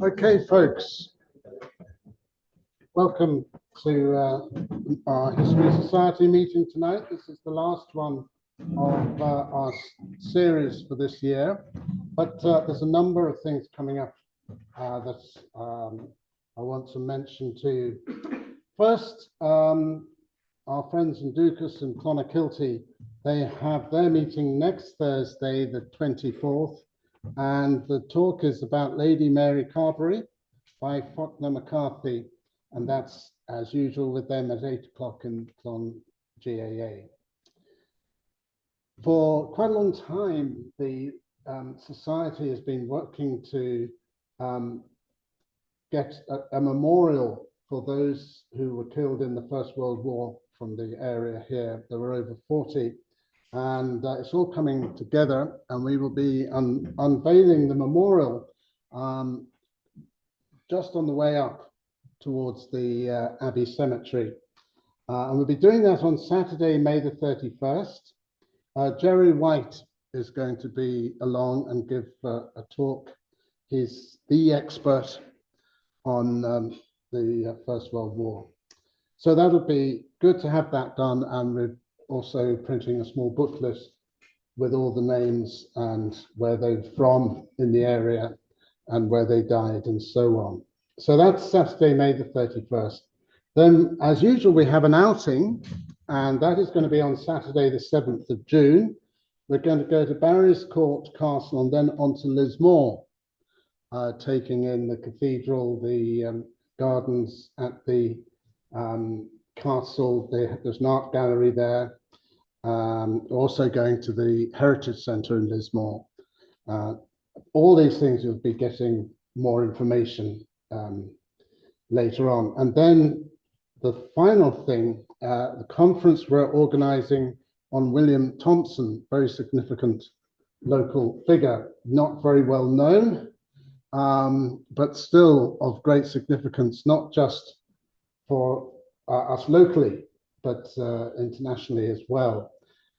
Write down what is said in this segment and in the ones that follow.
Okay, folks, welcome to our History Society meeting tonight. This is the last one of our series for this year, but there's a number of things coming up that I want to mention to you. First, our friends in Dukas and Clonakilty, they have their meeting next Thursday, the 24th, and the talk is about Lady Mary Carbery by Faulkner McCarthy, and that's as usual with them at 8 o'clock in Clon GAA. For quite a long time, the Society has been working to get a memorial for those who were killed in the First World War from the area here. There were over 40. And it's all coming together, and we will be unveiling the memorial just on the way up towards the Abbey Cemetery. And we'll be doing that on Saturday, May the 31st. Jerry White is going to be along and give a talk. He's the expert on the First World War. So that'll be good to have that done, and we're also printing a small booklet with all the names and where they're from in the area and where they died and so on. So that's Saturday, May the 31st. Then, as usual, we have an outing, and that is going to be on Saturday, the 7th of June. We're going to go to Barry's Court Castle and then on to Lismore, taking in the cathedral, the gardens at the castle. There's an art gallery there. Also going to the Heritage Centre in Lismore. All these things you'll be getting more information later on. And then the final thing, the conference we're organising on William Thompson, very significant local figure, not very well known, but still of great significance, not just for us locally, but internationally as well.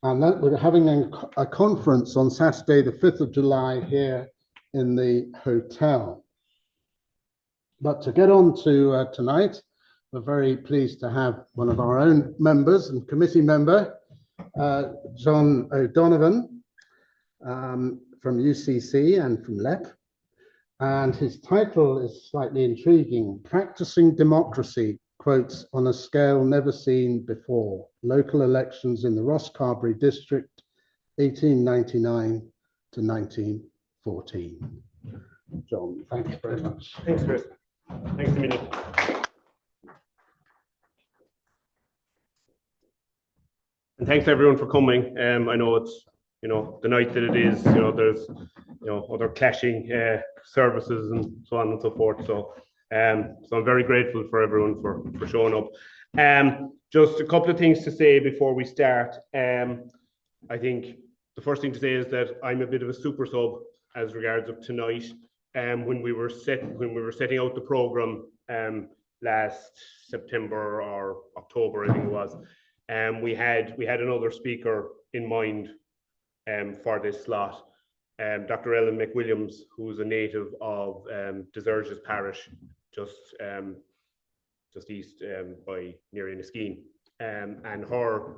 And that we're having a conference on Saturday, the 5th of July here in the hotel. But to get on to tonight, we're very pleased to have one of our own members and committee member, John O'Donovan from UCC and from LEP. And his title is slightly intriguing, Practising Democracy, quotes, on a scale never seen before, local elections in the Rosscarbery District, 1899 to 1914. John, thank you very much. Thanks, Chris. Thanks a million. And thanks everyone for coming. I know it's, the night that it is, there's, other clashing services and so on and so forth. So I'm very grateful for everyone for showing up. Just a couple of things to say before we start. I think the first thing to say is that I'm a bit of a super sub as regards of tonight. When we were setting out the program last September or October, I think it was, we had another speaker in mind for this slot. Dr. Ellen McWilliams, who's a native of Deserges Parish, just east by near Inniskeen, and her,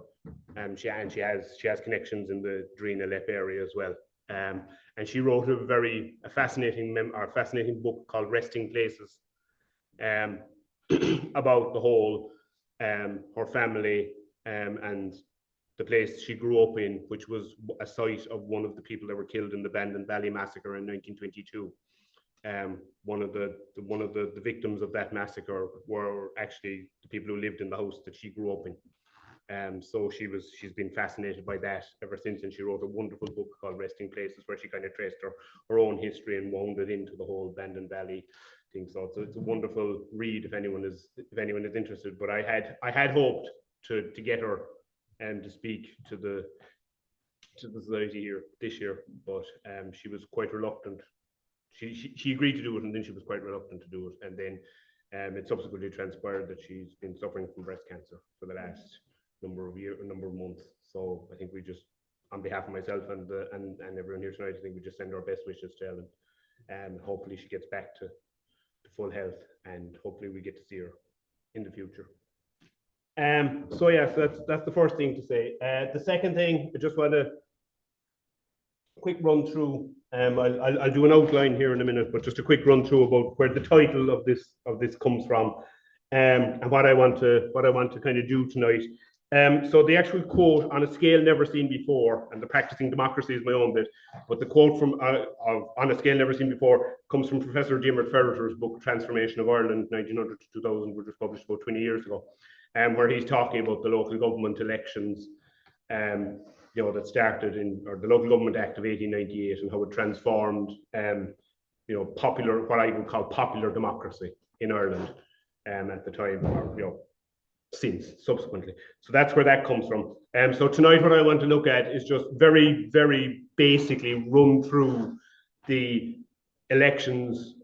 she has connections in the Drina Lep area as well, and she wrote a fascinating book called Resting Places, about the whole her family and the place she grew up in, which was a site of one of the people that were killed in the Bandon Valley massacre in 1922. one of the victims of that massacre were actually the people who lived in the house that she grew up in. So she's been fascinated by that ever since, and she wrote a wonderful book called Resting Places, where she kind of traced her own history and wound it into the whole Bandon Valley thing. So it's a wonderful read if anyone is interested. But I had hoped to get her to speak to the society here this year, but she was quite reluctant. She agreed to do it, and then she was quite reluctant to do it, and then it subsequently transpired that she's been suffering from breast cancer for the last number of months. So I think we just, on behalf of myself and everyone here tonight, I think we just send our best wishes to Ellen, and hopefully she gets back to full health, and hopefully we get to see her in the future. So yes, that's the first thing to say. The second thing, I just want to quick run through. I'll do an outline here in a minute, but just a quick run through about where the title of this comes from, and what I want to kind of do tonight. So the actual quote, "on a scale never seen before," and the Practising Democracy is my own bit, but the quote from "on a scale never seen before" comes from Professor Diarmaid Ferriter's book Transformation of Ireland, 1900 to 2000, which was published about 20 years ago, where he's talking about the local government elections, that started or the Local Government Act of 1898, and how it transformed, what I would call popular democracy in Ireland at the time, or since subsequently. So that's where that comes from. So tonight, what I want to look at is just very, very basically run through the elections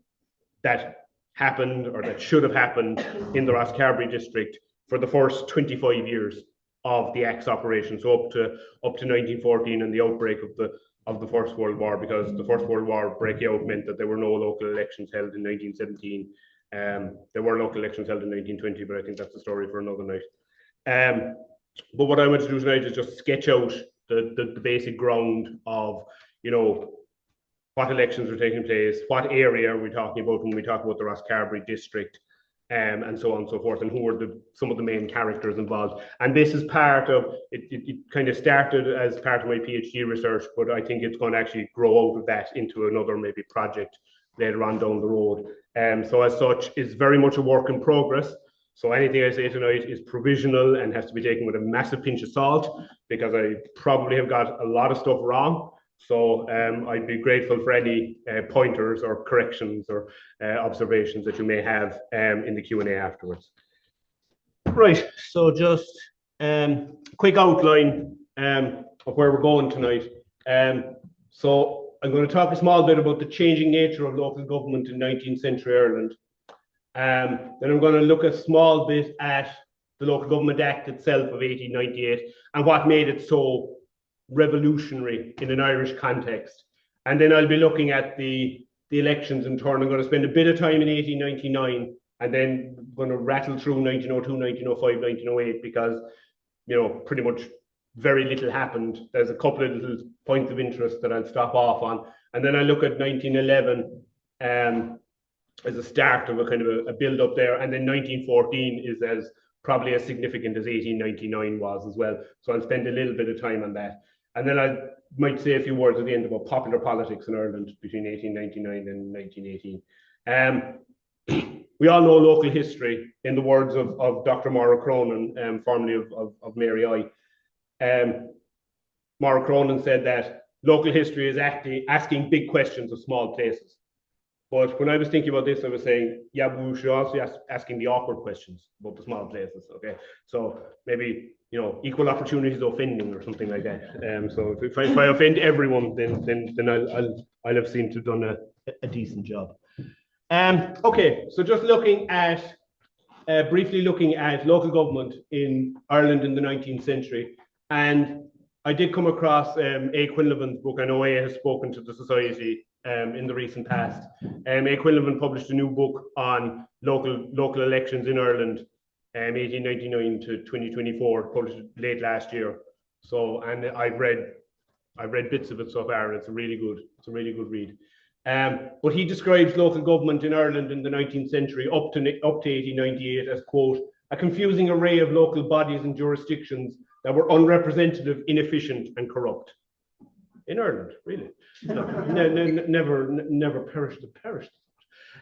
that happened or that should have happened in the Rosscarbery District for the first 25 years of the Act's operation, so up to 1914 and the outbreak of the First World War, because the First World War breaking out meant that there were no local elections held in 1917. There were local elections held in 1920, but I think that's a story for another night. But what I want to do tonight is just sketch out the basic ground of, what elections are taking place, what area are we talking about when we talk about the Rosscarbery District, and so on and so forth, and who are some of the main characters involved. And this is part of it kind of started as part of my PhD research, but I think it's going to actually grow out of that into another maybe project later on down the road. So as such, it's very much a work in progress. So anything I say tonight is provisional and has to be taken with a massive pinch of salt, because I probably have got a lot of stuff wrong. So I'd be grateful for any pointers or corrections or observations that you may have in the Q&A afterwards. Right, so just quick outline of where we're going tonight. So I'm going to talk a small bit about the changing nature of local government in 19th century Ireland. Then I'm going to look a small bit at the Local Government Act itself of 1898 and what made it so revolutionary in an Irish context. And then I'll be looking at the elections in turn. I'm going to spend a bit of time in 1899, and then I'm going to rattle through 1902, 1905, 1908, because, pretty much very little happened. There's a couple of little points of interest that I'll stop off on. And then I look at 1911 as a start of a kind of a build up there. And then 1914 is probably as significant as 1899 was as well. So I'll spend a little bit of time on that. And then I might say a few words at the end about popular politics in Ireland between 1899 and 1918. We all know local history, in the words of Dr. Maura Cronin, formerly of Mary I. Maura Cronin said that local history is asking big questions of small places. But when I was thinking about this, I was saying, yeah, but we should also be asking the awkward questions about the small places. Okay, so maybe equal opportunities offending or something like that. So if I offend everyone, then I'll have seemed to have done a decent job. Okay, so just briefly looking at local government in Ireland in the 19th century, and I did come across A. Quinlivan's book. I know A has spoken to the Society in the recent past. A. Quinlivan published a new book on local elections in Ireland, 1899 to 2024, published late last year. So, and I've read bits of it so far, and it's a really good read. But he describes local government in Ireland in the 19th century up to 1898 as, quote, a confusing array of local bodies and jurisdictions that were unrepresentative, inefficient, and corrupt. In Ireland, really. Never perished.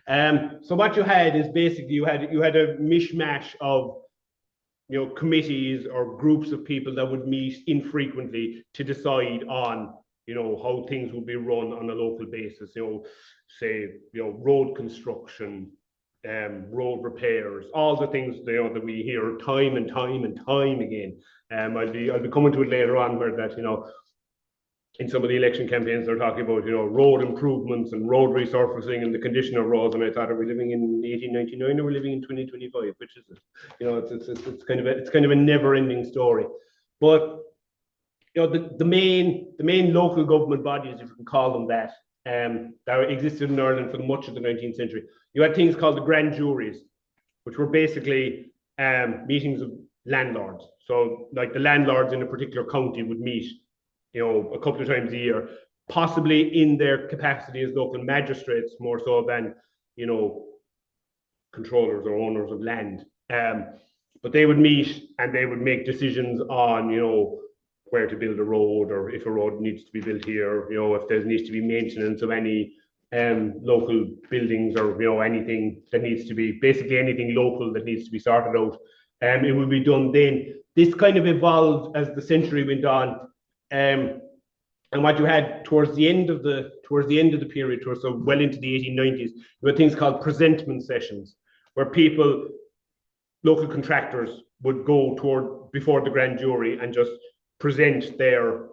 So what you had is basically you had a mishmash of committees or groups of people that would meet infrequently to decide on how things would be run on a local basis. Say road construction, road repairs, all the things that we hear time and time and time again. I'll be coming to it later on where that in some of the election campaigns they're talking about road improvements and road resurfacing and the condition of roads, and I thought, are we living in 1899 or are we living in 2025? Which is it? It's kind of a never-ending story. But the main local government bodies, if you can call them that existed in Ireland for much of the 19th century. You had things called the grand juries, which were basically meetings of landlords. So like the landlords in a particular county would meet a couple of times a year, possibly in their capacity as local magistrates more so than controllers or owners of land. But they would meet and they would make decisions on where to build a road, or if a road needs to be built here, if there needs to be maintenance of any local buildings, or anything that needs to be, basically anything local that needs to be sorted out. It would be done then. This kind of evolved as the century went on. And what you had towards the end of the period, so well into the 1890s, you had things called presentment sessions, where local contractors would go before the grand jury and just present their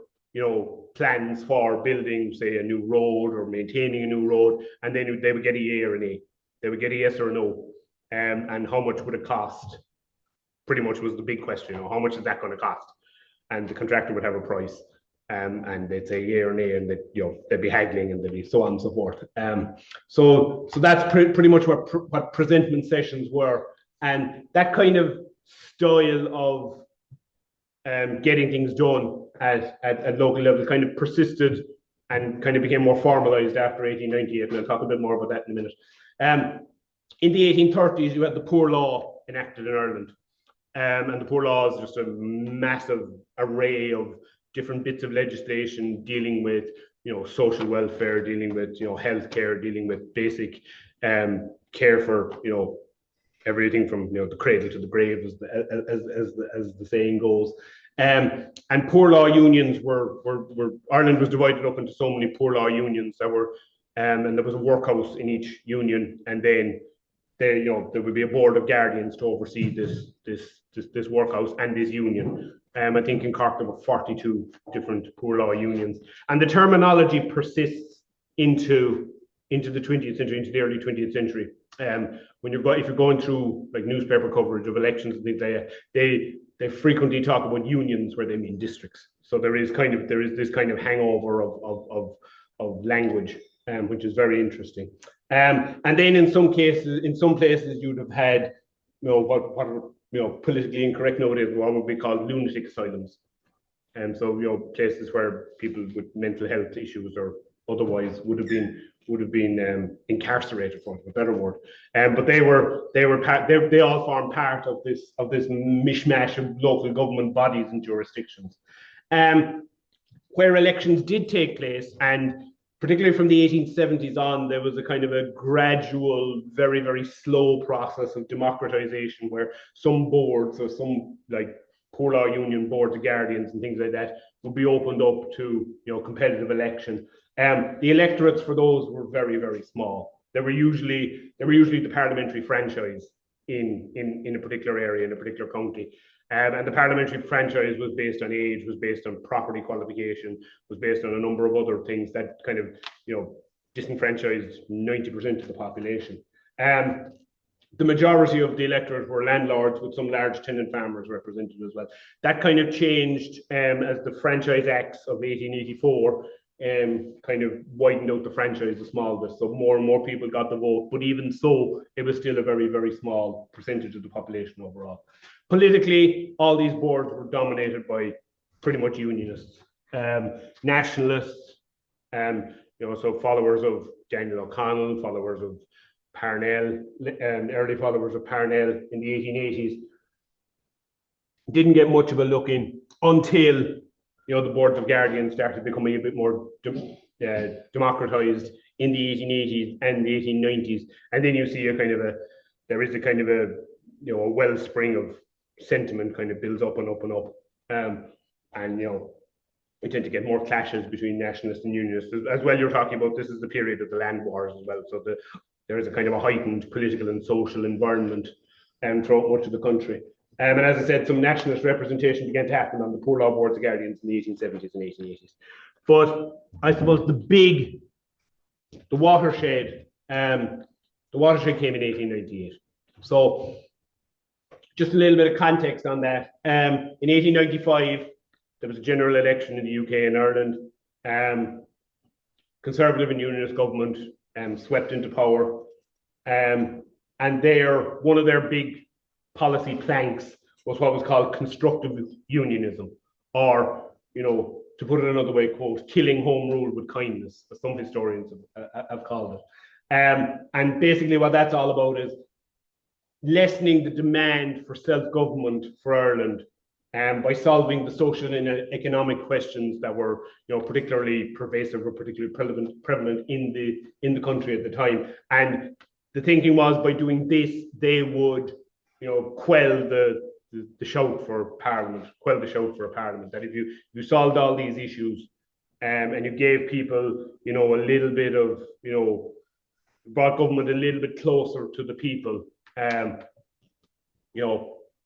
plans for building, say, a new road or maintaining a new road, and then they would get a yea or a nay. They would get a yes or a no, and how much would it cost? Pretty much was the big question. How much is that going to cost? And the contractor would have a price, and they'd say yea or nay, and they'd be haggling, and they'd be so on and so forth. So that's pretty much what presentment sessions were, and that kind of style of getting things done at local level kind of persisted and kind of became more formalized after 1898, and I'll talk a bit more about that in a minute. In the 1830s, you had the Poor Law enacted in Ireland. And the Poor Law is just a massive array of different bits of legislation dealing with, social welfare, dealing with, healthcare, dealing with basic care for, everything from the cradle to the grave, as the saying goes. And poor law unions were Ireland was divided up into so many poor law unions that were, and there was a workhouse in each union, and then there would be a board of guardians to oversee this workhouse and this union. I think in Cork there were 42 different poor law unions, and the terminology persists into the 20th century, into the early 20th century. If you're going through like newspaper coverage of elections and things like that, they frequently talk about unions where they mean districts. So there is this kind of hangover of language, which is very interesting. And then in some places you'd have had what are politically incorrect nowadays, what would be called lunatic asylums. And so places where people with mental health issues or otherwise would have been incarcerated, for a better word. But they all form part of this mishmash of local government bodies and jurisdictions. Where elections did take place, and particularly from the 1870s on, there was a kind of a gradual, very, very slow process of democratization where some boards, or some like poor law union boards of guardians and things like that, would be opened up to competitive election. The electorates for those were very, very small. They were usually the parliamentary franchise in a particular area, in a particular county. And the parliamentary franchise was based on age, was based on property qualification, was based on a number of other things that kind of disenfranchised 90% of the population. The majority of the electorate were landlords, with some large tenant farmers represented as well. That kind of changed as the Franchise Acts of 1884 kind of widened out the franchise a small bit. So more and more people got the vote, but even so, it was still a very, very small percentage of the population overall. Politically, all these boards were dominated by pretty much unionists, nationalists, so followers of Daniel O'Connell, followers of Parnell, early followers of Parnell in the 1880s. Didn't get much of a look in until the boards of guardians started becoming a bit more democratized in the 1880s and the 1890s. And then you see there is a kind of a, a wellspring of sentiment kind of builds up and up and up. And, we tend to get more clashes between nationalists and unionists. As well, you're talking about this is the period of the land wars as well. So there is a kind of a heightened political and social environment throughout much of the country. And as I said, some nationalist representation began to happen on the Poor Law Boards of Guardians in the 1870s and 1880s. But I suppose the watershed came in 1898. So just a little bit of context on that. In 1895, there was a general election in the UK and Ireland. Conservative and Unionist government swept into power. And one of their big policy planks was what was called constructive unionism, or, to put it another way, quote, killing home rule with kindness, as some historians have called it. And basically what that's all about is lessening the demand for self-government for Ireland by solving the social and economic questions that were, particularly pervasive or particularly prevalent in the country at the time. And the thinking was, by doing this, they would, quell the shout for Parliament, that if you solved all these issues and you gave people, a little bit of, brought government a little bit closer to the people,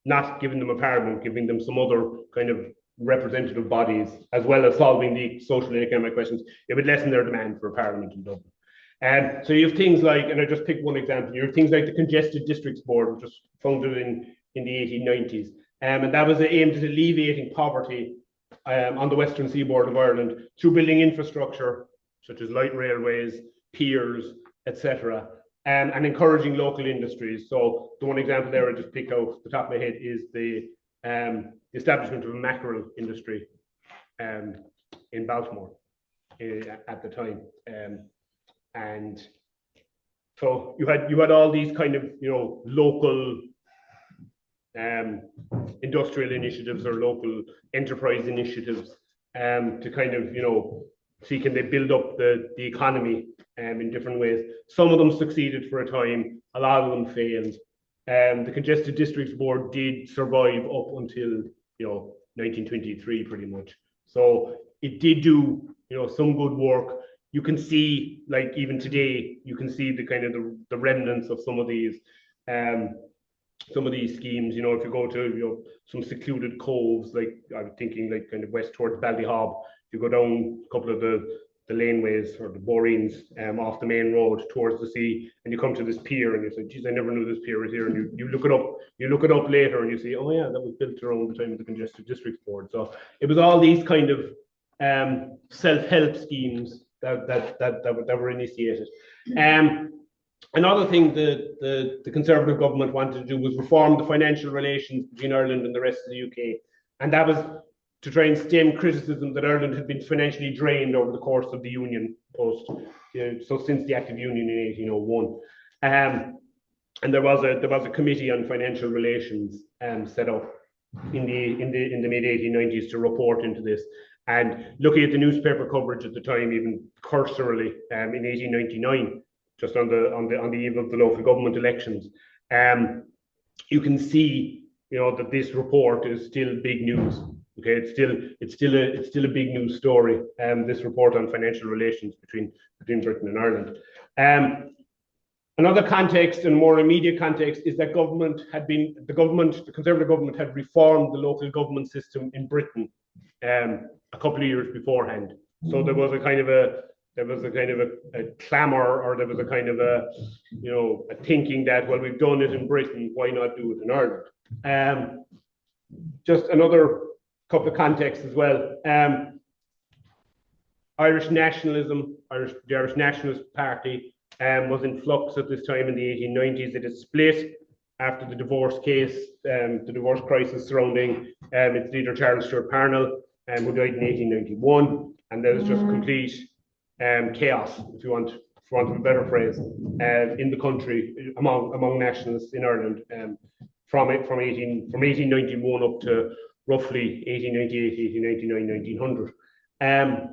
not giving them a Parliament, giving them some other kind of representative bodies, as well as solving the social and economic questions, it would lessen their demand for a Parliament in Dublin. So you have things like, and I just picked one example, you have things like the Congested Districts Board, which was founded in the 1890s. And that was aimed at alleviating poverty on the western seaboard of Ireland through building infrastructure, such as light railways, piers, etc., and encouraging local industries. So the one example there I just picked out the top of my head is the establishment of a mackerel industry in Baltimore at the time. And so you had all these kind of local industrial initiatives or local enterprise initiatives to kind of see can they build up the economy in different ways. Some of them succeeded for a time, a lot of them failed. The Congested Districts Board did survive up until 1923 pretty much. So it did do some good work. You can see, like even today, you can see the kind of the remnants of some of these schemes. If you go to some secluded coves, like I'm thinking like kind of west towards Ballyhob, you go down a couple of the laneways or the borings off the main road towards the sea, and you come to this pier, and you say, "Geez, I never knew this pier was here." And you look it up. You look it up later, and you see, "Oh yeah, that was built around the time of the Congested Districts Board." So it was all these kind of self-help schemes that were initiated. Another thing the Conservative government wanted to do was reform the financial relations between Ireland and the rest of the UK, and that was to try and stem criticism that Ireland had been financially drained over the course of the Union so since the Act of Union in 1801. And there was a committee on financial relations set up in the mid 1890s to report into this. And looking at the newspaper coverage at the time, even cursorily, in 1899, just on the eve of the local government elections, you can see that this report is still big news. Okay, it's still a big news story. This report on financial relations between Britain and Ireland. Another context, and more immediate context, is that the Conservative government had reformed the local government system in Britain a couple of years beforehand. So there was a kind of a clamour, or there was a kind of a thinking that, well, we've done it in Britain, why not do it in Ireland? Just another couple of contexts as well. Irish nationalism, the Irish Nationalist Party was in flux at this time in the 1890s. It is split after the divorce case, the divorce crisis surrounding its leader Charles Stewart Parnell, who died in 1891, and there was just complete chaos, if you want a better phrase, in the country among nationalists in Ireland from 1891 up to roughly 1898, 1899, 1900.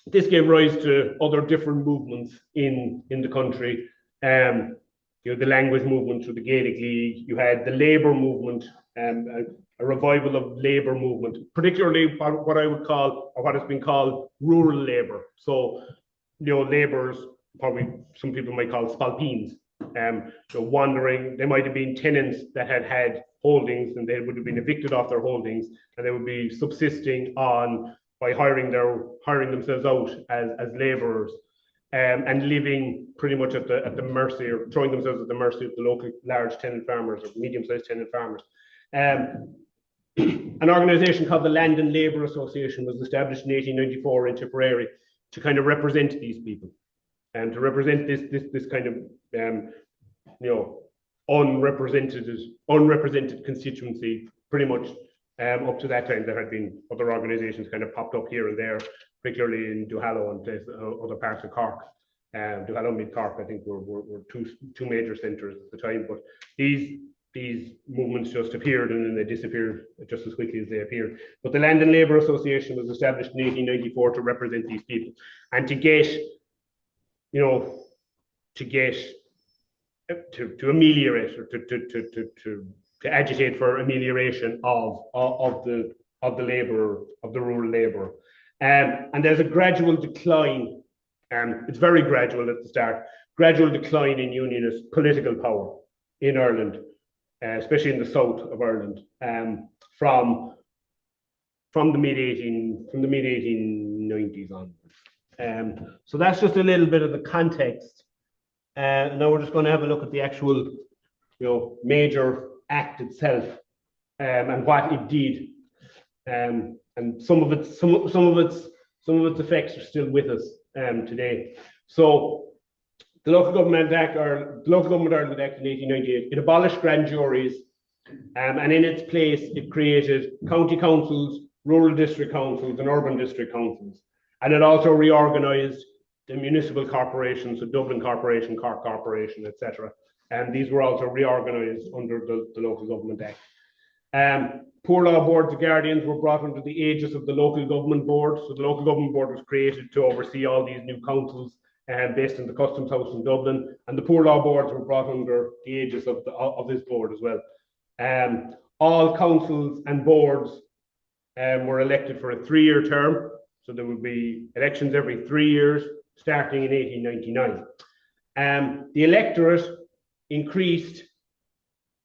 this gave rise to other different movements in the country. You know, the language movement through the Gaelic League. You had the labour movement, a revival of labour movement, particularly what I would call, or what has been called, rural labour. So, you know, labourers, probably some people might call spalpeens, so wandering. They might have been tenants that had holdings, and they would have been evicted off their holdings, and they would be subsisting on by hiring themselves out as labourers, and living pretty much at the mercy, or throwing themselves at the mercy of the local large tenant farmers or medium-sized tenant farmers. An organisation called the Land and Labour Association was established in 1894 in Tipperary to kind of represent these people, and to represent this kind of you know, unrepresented constituency. Pretty much up to that time, there had been other organisations kind of popped up here and there, particularly in Duhallow and other parts of Cork. Duhallow, Mid Cork, I think, were two major centres at the time. But these movements just appeared, and then they disappeared just as quickly as they appeared. But the Land and Labour Association was established in 1894 to represent these people, and to get, you know, to ameliorate, or to agitate for amelioration of the rural labour. And there's a gradual decline, it's very gradual at the start, gradual decline in unionist political power in Ireland, especially in the south of Ireland, from the mid 1890s onwards. So that's just a little bit of the context. Now we're just going to have a look at the actual, you know, major act itself, and what it did, and some of its effects are still with us today. So the Local Government Act, or the Local Government Ireland Act in 1898, it abolished grand juries, and in its place it created county councils, rural district councils, and urban district councils, and it also reorganised the municipal corporations, so Dublin Corporation, Cork Corporation, etc. And these were also reorganised under the Local Government Act. Poor law boards of guardians were brought under the aegis of the Local Government Board. So the Local Government Board was created to oversee all these new councils, based in the Customs House in Dublin. And the poor law boards were brought under the aegis of this board as well. All councils and boards were elected for a 3-year term. So there would be elections every 3 years, starting in 1899. The electorate increased,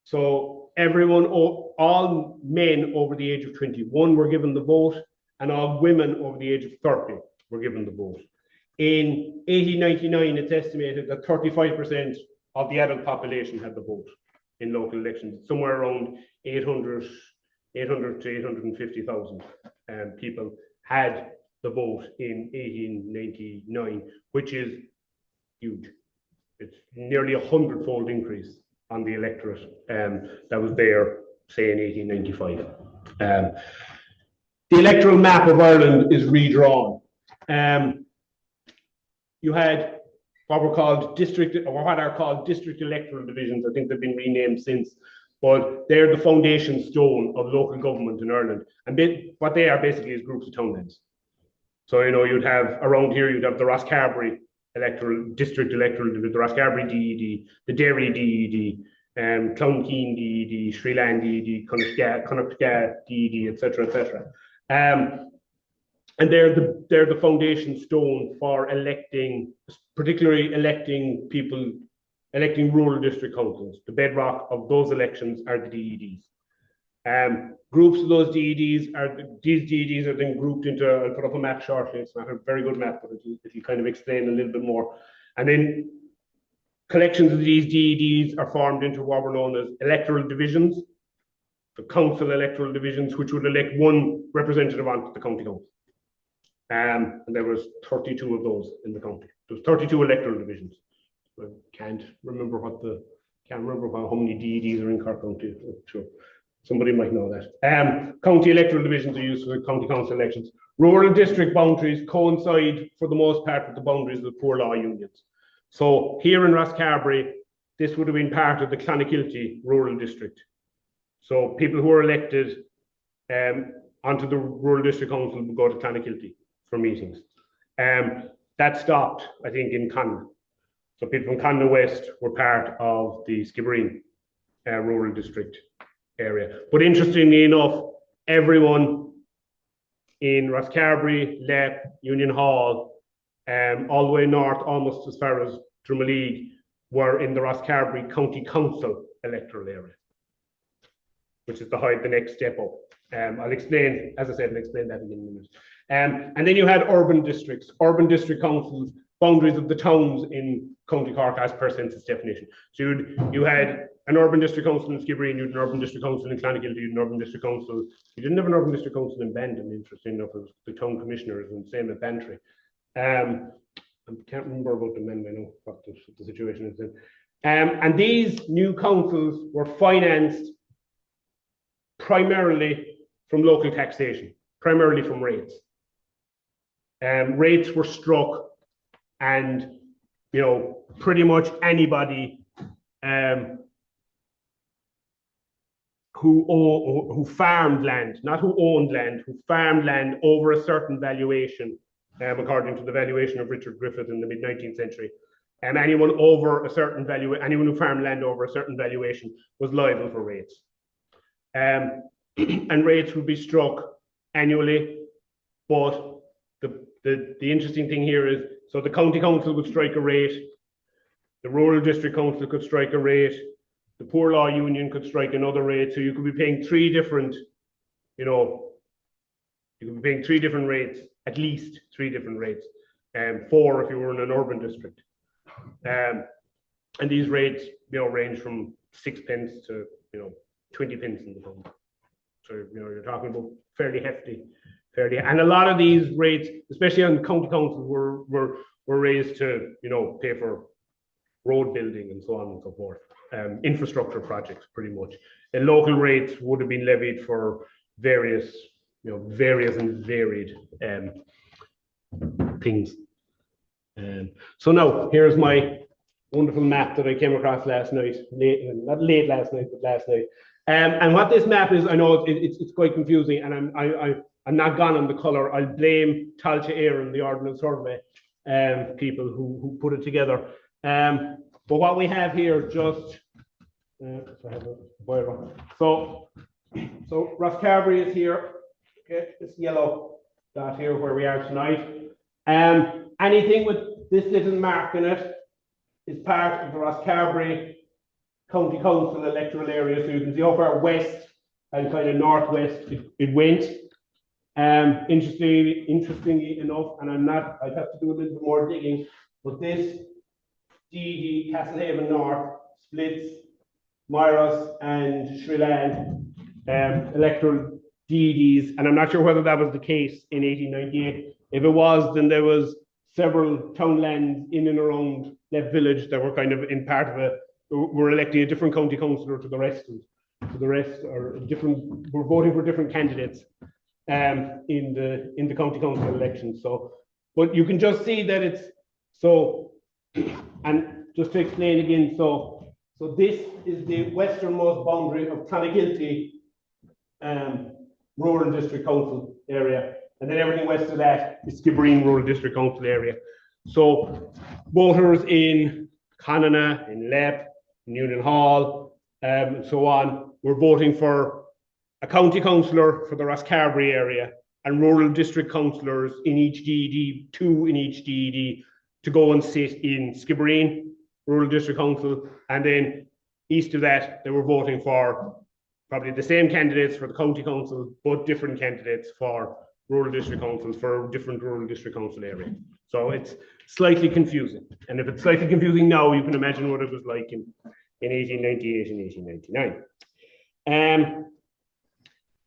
so everyone, all men over the age of 21 were given the vote, and all women over the age of 30 were given the vote. In 1899, it's estimated that 35% of the adult population had the vote in local elections. Somewhere around 800 to 850,000 people had the vote in 1899, which is huge. It's nearly a 100-fold increase on the electorate that was there, say, in 1895. The electoral map of Ireland is redrawn. You had what were called district, or what are called district electoral divisions. I think they've been renamed since, but they're the foundation stone of local government in Ireland. And what they are basically is groups of townlands. So, you know, you'd have around here, you'd have the Rosscarbery district electoral division, the Rosscarbery DED, the Derry DED, Clonakeen DED, Sri Lan DED, Connacht DED, etc., etc. And they're the foundation stone for electing, particularly electing people, electing rural district councils. The bedrock of those elections are the DEDs. Groups of those DEDs these DEDs are then grouped into, I'll put up a map shortly, it's not a very good map, but it'll kind of explain a little bit more. And then collections of these DEDs are formed into what were known as electoral divisions, the council electoral divisions, which would elect one representative onto the county council. And there was 32 of those in the county. There was 32 electoral divisions. I can't remember how many DEDs are in Cork County. Sure. Somebody might know that. County electoral divisions are used for the county council elections. Rural district boundaries coincide for the most part with the boundaries of the poor law unions. So here in Rosscarbery, this would have been part of the Clonakilty rural district. So people who are elected onto the rural district council would go to Clonakilty for meetings. That stopped, I think, in Connaught. So people from Connaught West were part of the Skibbereen rural district area. But interestingly enough, everyone in Rosscarbery, Leap, Union Hall, all the way north, almost as far as Drumalig, were in the Rosscarbery County Council electoral area, which is the next step up. I'll explain, as I said, I'll explain that in a minute. And then you had urban districts, urban district councils, boundaries of the towns in County Cork as per census definition. So you had an urban district council in Skibbereen, you had an urban district council in Clonagilty, you had an urban district council. You didn't have an urban district council in Bandon, interesting enough, it was the town commissioners, and same at Bantry. I can't remember about the men, I know what the situation is in. And these new councils were financed primarily from local taxation, primarily from rates. Rates were struck, and pretty much anybody who farmed land, not who owned land, who farmed land over a certain valuation, according to the valuation of Richard Griffith in the mid-19th century. Anyone over a certain value, anyone who farmed land over a certain valuation was liable for rates. And rates would be struck annually, but the interesting thing here is, so the county council would strike a rate, the rural district council could strike a rate, the poor law union could strike another rate, so you could be paying three different rates, at least three different rates, 4 if you were in an urban district. And these rates, range from 6 pence to 20 pence in the pound. So you're talking about fairly hefty. And a lot of these rates, especially on county councils, were raised to pay for road building and so on and so forth, infrastructure projects pretty much. And local rates would have been levied for various and varied things. So now here's my wonderful map that I came across last night, not late last night, but last night. And what this map is, I know it's quite confusing, and I'm not gone on the colour. I'll blame Talcha Aaron, the Ordnance Survey people who put it together. But what we have here, so Rosscarbery is here. Okay, this yellow dot here where we are tonight. Anything with this little mark in it is part of the Rosscarbery County Council electoral area. So you can see how far west and kind of northwest it went. Interestingly enough, and I'd have to do a little bit more digging, but this DD Castlehaven North splits Myros and Shriland electoral DDs, and I'm not sure whether that was the case in 1898. If it was, then there was several townlands in and around that village that were kind of in part of were electing a different county councillor to the rest, or different, were voting for different candidates in the county council elections. So, but you can just see that it's so. And just to explain again, so this is the westernmost boundary of Clonagilty Rural District Council area, and then everything west of that is Skibbereen Rural District Council area. So voters in Connaught, in Leap, in Union Hall, and so on, were voting for a county councillor for the Rosscarbery area and rural district councillors in each DED, 2 in each DED, to go and sit in Skibbereen Rural District Council, and then east of that they were voting for probably the same candidates for the county council, but different candidates for rural district councils for different rural district council areas. So it's slightly confusing, and if it's slightly confusing now, you can imagine what it was like in 1898 and 1899.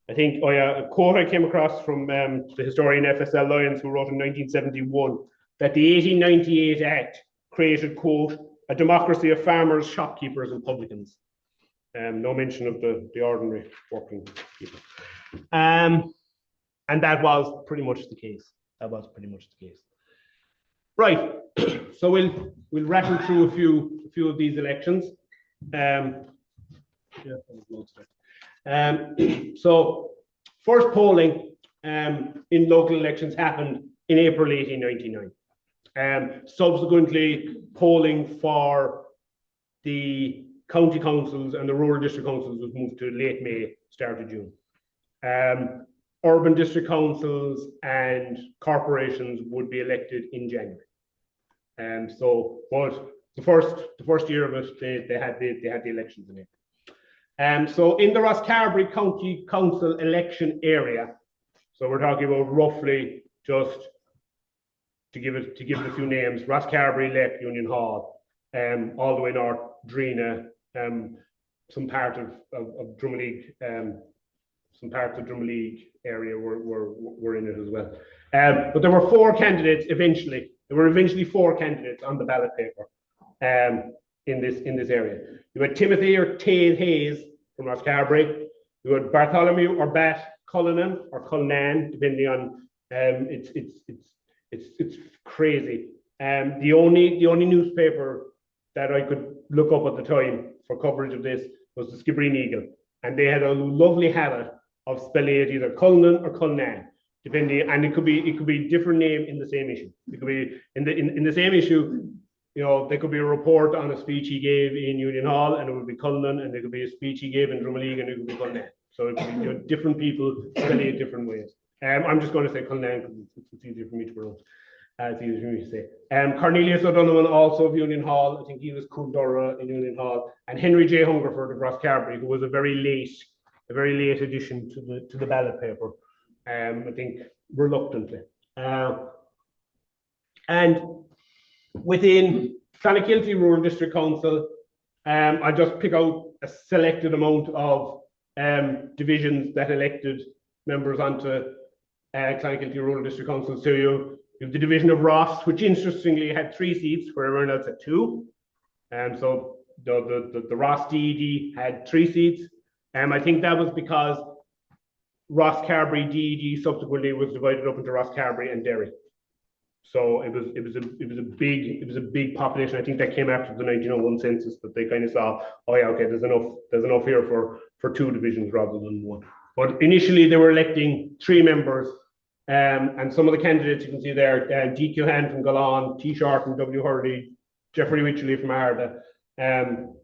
I think a quote I came across from the historian F.S.L. Lyons, who wrote in 1971 that the 1898 Act created, quote, a democracy of farmers, shopkeepers, and publicans. No mention of the ordinary working people. And that was pretty much the case. Right. So we'll rattle through a few of these elections. So first polling in local elections happened in April 1899. Subsequently, polling for the county councils and the rural district councils was moved to late May, start of June. Urban district councils and corporations would be elected in January. But the first year of it, they had the elections in April. So in the Rosscarbery County Council election area, so we're talking about roughly, just to give it a few names: Rosscarbery, Leck, Union Hall, all the way north, Drina, some part of Drumleague, some parts of Drumleague area were in it as well. But there were four candidates eventually. There were eventually four candidates on the ballot paper in this area. You had Timothy or Tail Hayes from Rosscarbery. You had Bartholomew or Bat Cullinan or Cullinan, depending on it's crazy. The only newspaper that I could look up at the time for coverage of this was the Skibbereen Eagle, and they had a lovely habit of spelling it either Cullinan or Cullinan, depending, and it could be a different name in the same issue. It could be in the same issue. You know, there could be a report on a speech he gave in Union Hall, and it would be Cullinan, and there could be a speech he gave in Drumleague, and it would be Cullinan. So it could be different people spelling it different ways. I'm just going to say Cullinan because it's easier for me to pronounce. It's easier for me to say. Cornelius O'Donovan, also of Union Hall. I think he was Coomdora in Union Hall, and Henry J. Hungerford of Rosscarbery, who was a very late addition to the ballot paper. I think reluctantly. And within Clonakilty Rural District Council, I just pick out a selected amount of divisions that elected members onto Clonakilty Rural District Council. So you have the division of Ross, which interestingly had 3 seats, where everyone else had 2. So the Ross DED had 3 seats. I think that was because Rosscarbery DED subsequently was divided up into Rosscarbery and Derry. So it was a big population. I think that came after the 1901 census, that they kind of saw, oh yeah, okay, there's enough here for 2 divisions rather than 1. But initially they were electing 3 members, and some of the candidates you can see there: D. Cohan from Golan, T. Shorten, W. Hurley, Jeffrey Wycherley from Arda,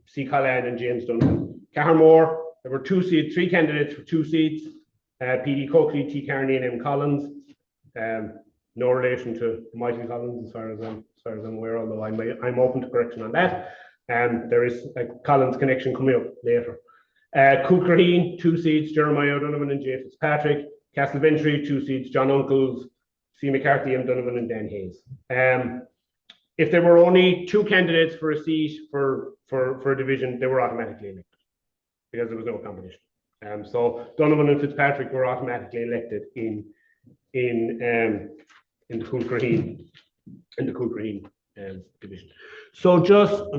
C. Collan and James Donovan. Cahermore, there were 3 candidates for 2 seats: P.D. Coakley, T. Carney, and M. Collins. No relation to Michael Collins, as far as I'm aware, although I'm open to correction on that. There is a Collins connection coming up later. Coolcraheen, 2 seats: Jeremiah O'Donovan and J. Fitzpatrick. Castleventry, 2 seats: John Uncles, C. McCarthy, M. Donovan, and Dan Hayes. If there were only 2 candidates for a seat for a division, they were automatically elected because there was no competition. So Donovan and Fitzpatrick were automatically elected in the Coolcraheen division. So I'm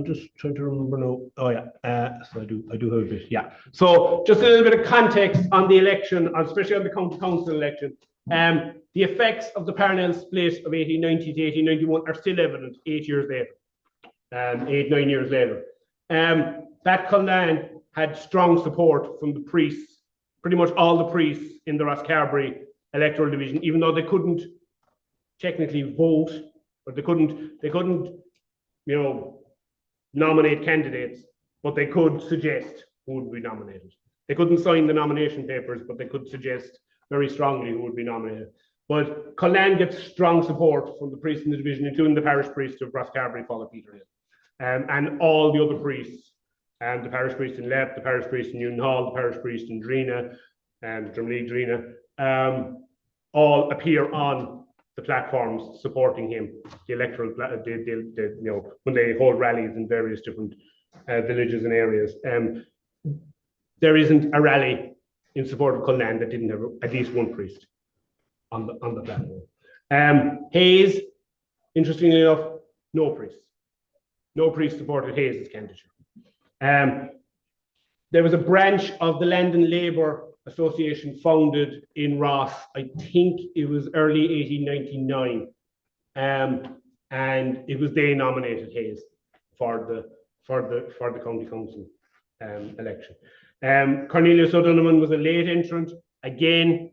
just trying to remember now. Oh yeah, so I do have a bit. Yeah. So just a little bit of context on the election, especially on the county council election. The effects of the Parnell split of 1890 to 1891 are still evident 8 years later, 9 years later. That Cullinan had strong support from the priests, pretty much all the priests in the Rosscarbery electoral division, even though they couldn't technically vote, or they couldn't, nominate candidates, but they could suggest who would be nominated. They couldn't sign the nomination papers, but they could suggest very strongly who would be nominated. But Cullinan gets strong support from the priests in the division, including the parish priest of Rosscarbery, Father Peter Hill, and all the other priests, the parish priest in Lepp, the parish priest in Union Hall, the parish priest in Drina, Drumleague Drina, all appear on the platforms supporting him, the electoral, when they hold rallies in various different villages and areas. There isn't a rally in support of Cullinan that didn't have at least one priest on the platform. Hayes, interestingly enough, no priests. No priest supported Hayes' candidature. There was a branch of the Land and Labour Association founded in Ross. I think it was early 1899, and it was they nominated Hayes for the county council election. Cornelius O'Donovan was a late entrant. Again,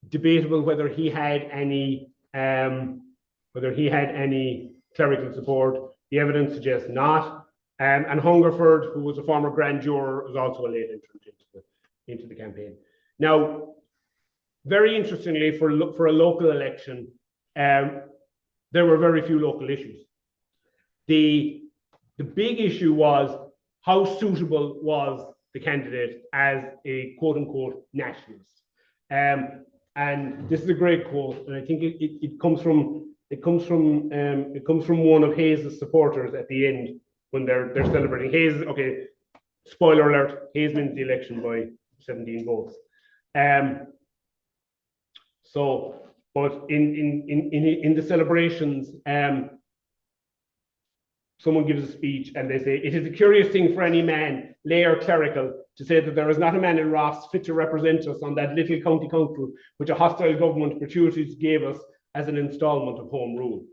debatable whether he had any whether he had any clerical support. The evidence suggests not. And Hungerford, who was a former grand juror, was also a late entrant into the campaign. Now, very interestingly, for a local election, there were very few local issues. The big issue was how suitable was the candidate as a quote-unquote nationalist. And this is a great quote, and I think it comes from one of Hayes' supporters at the end when they're celebrating. Hayes, okay, spoiler alert, Hayes wins the election by 17 votes. But in the celebrations, someone gives a speech and they say, "It is a curious thing for any man, lay or clerical, to say that there is not a man in Ross fit to represent us on that little county council which a hostile government gratuitously gave us as an instalment of home rule."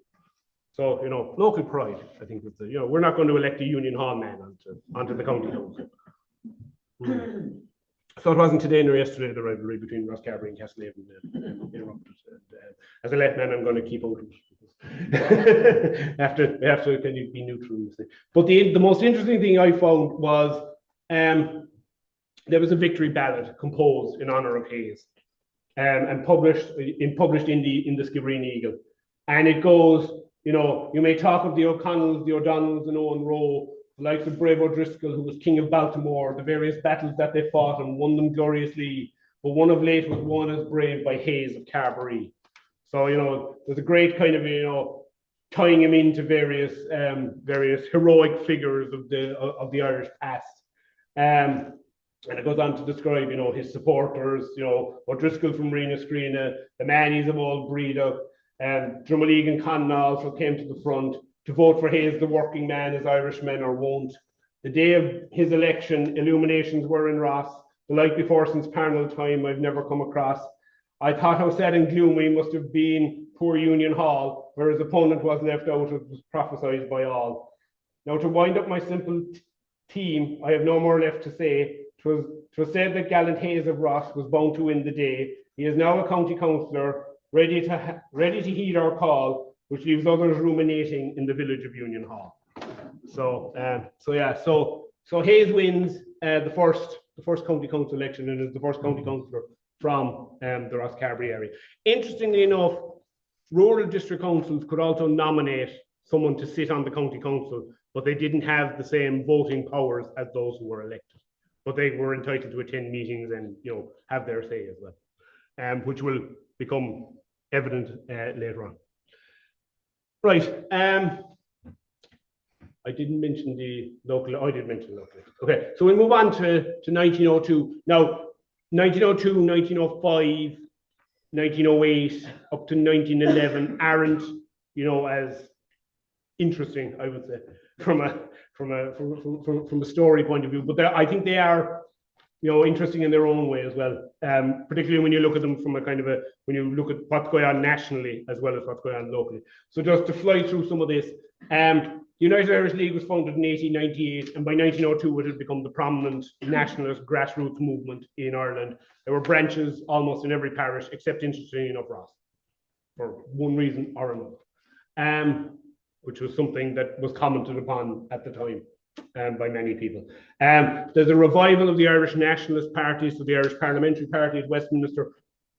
So, local pride, I think, is we're not going to elect a Union Hall man onto the county council. So it wasn't today nor yesterday the rivalry between Rosscarbery and Castlehaven erupted. As a left man, I'm going to keep out of it. We have to kind of be neutral in this thing. But the most interesting thing I found was there was a victory ballad composed in honour of Hayes and published in the Skibbereen Eagle. And it goes, you may talk of the O'Connells, the O'Donnells, and Owen Roe, the likes of brave O'Driscoll, who was King of Baltimore, the various battles that they fought and won them gloriously. But one of late was won as brave by Hayes of Carbery. So, there's a great kind of, tying him into various heroic figures of the Irish past. And it goes on to describe, his supporters, O'Driscoll from Reenascreena, the Mannies of Old Breeda, Drummond and Connaught also came to the front to vote for Hayes, the working man, as Irishmen are wont. The day of his election, illuminations were in Ross, the like before since Parnell time I've never come across. I thought how sad and gloomy must have been poor Union Hall, where his opponent was left out, it was prophesied by all. Now, to wind up my simple theme, I have no more left to say. 'Twas said that gallant Hayes of Ross was bound to win the day. He is now a county councillor, ready to heed our call, which leaves others ruminating in the village of Union Hall. So Hayes wins the first county council election and is the first county councillor from the Rosscarbery area. Interestingly enough, rural district councils could also nominate someone to sit on the county council, but they didn't have the same voting powers as those who were elected. But they were entitled to attend meetings and have their say as well, which will become evident later on. Right. I didn't mention the local. I did mention local. Okay, so we'll move on to 1902. Now, 1902, 1905, 1908, up to 1911 aren't, as interesting, I would say, from a story point of view. But I think they are, interesting in their own way as well. Particularly when you look at them from when you look at what's going on nationally as well as what's going on locally. So just to fly through some of this, the United Irish League was founded in 1898, and by 1902 it had become the prominent nationalist grassroots movement in Ireland. There were branches almost in every parish, except, interestingly enough, Ross, for one reason or another, which was something that was commented upon at the time by many people. There's a revival of the Irish Nationalist Party, so the Irish Parliamentary Party at Westminster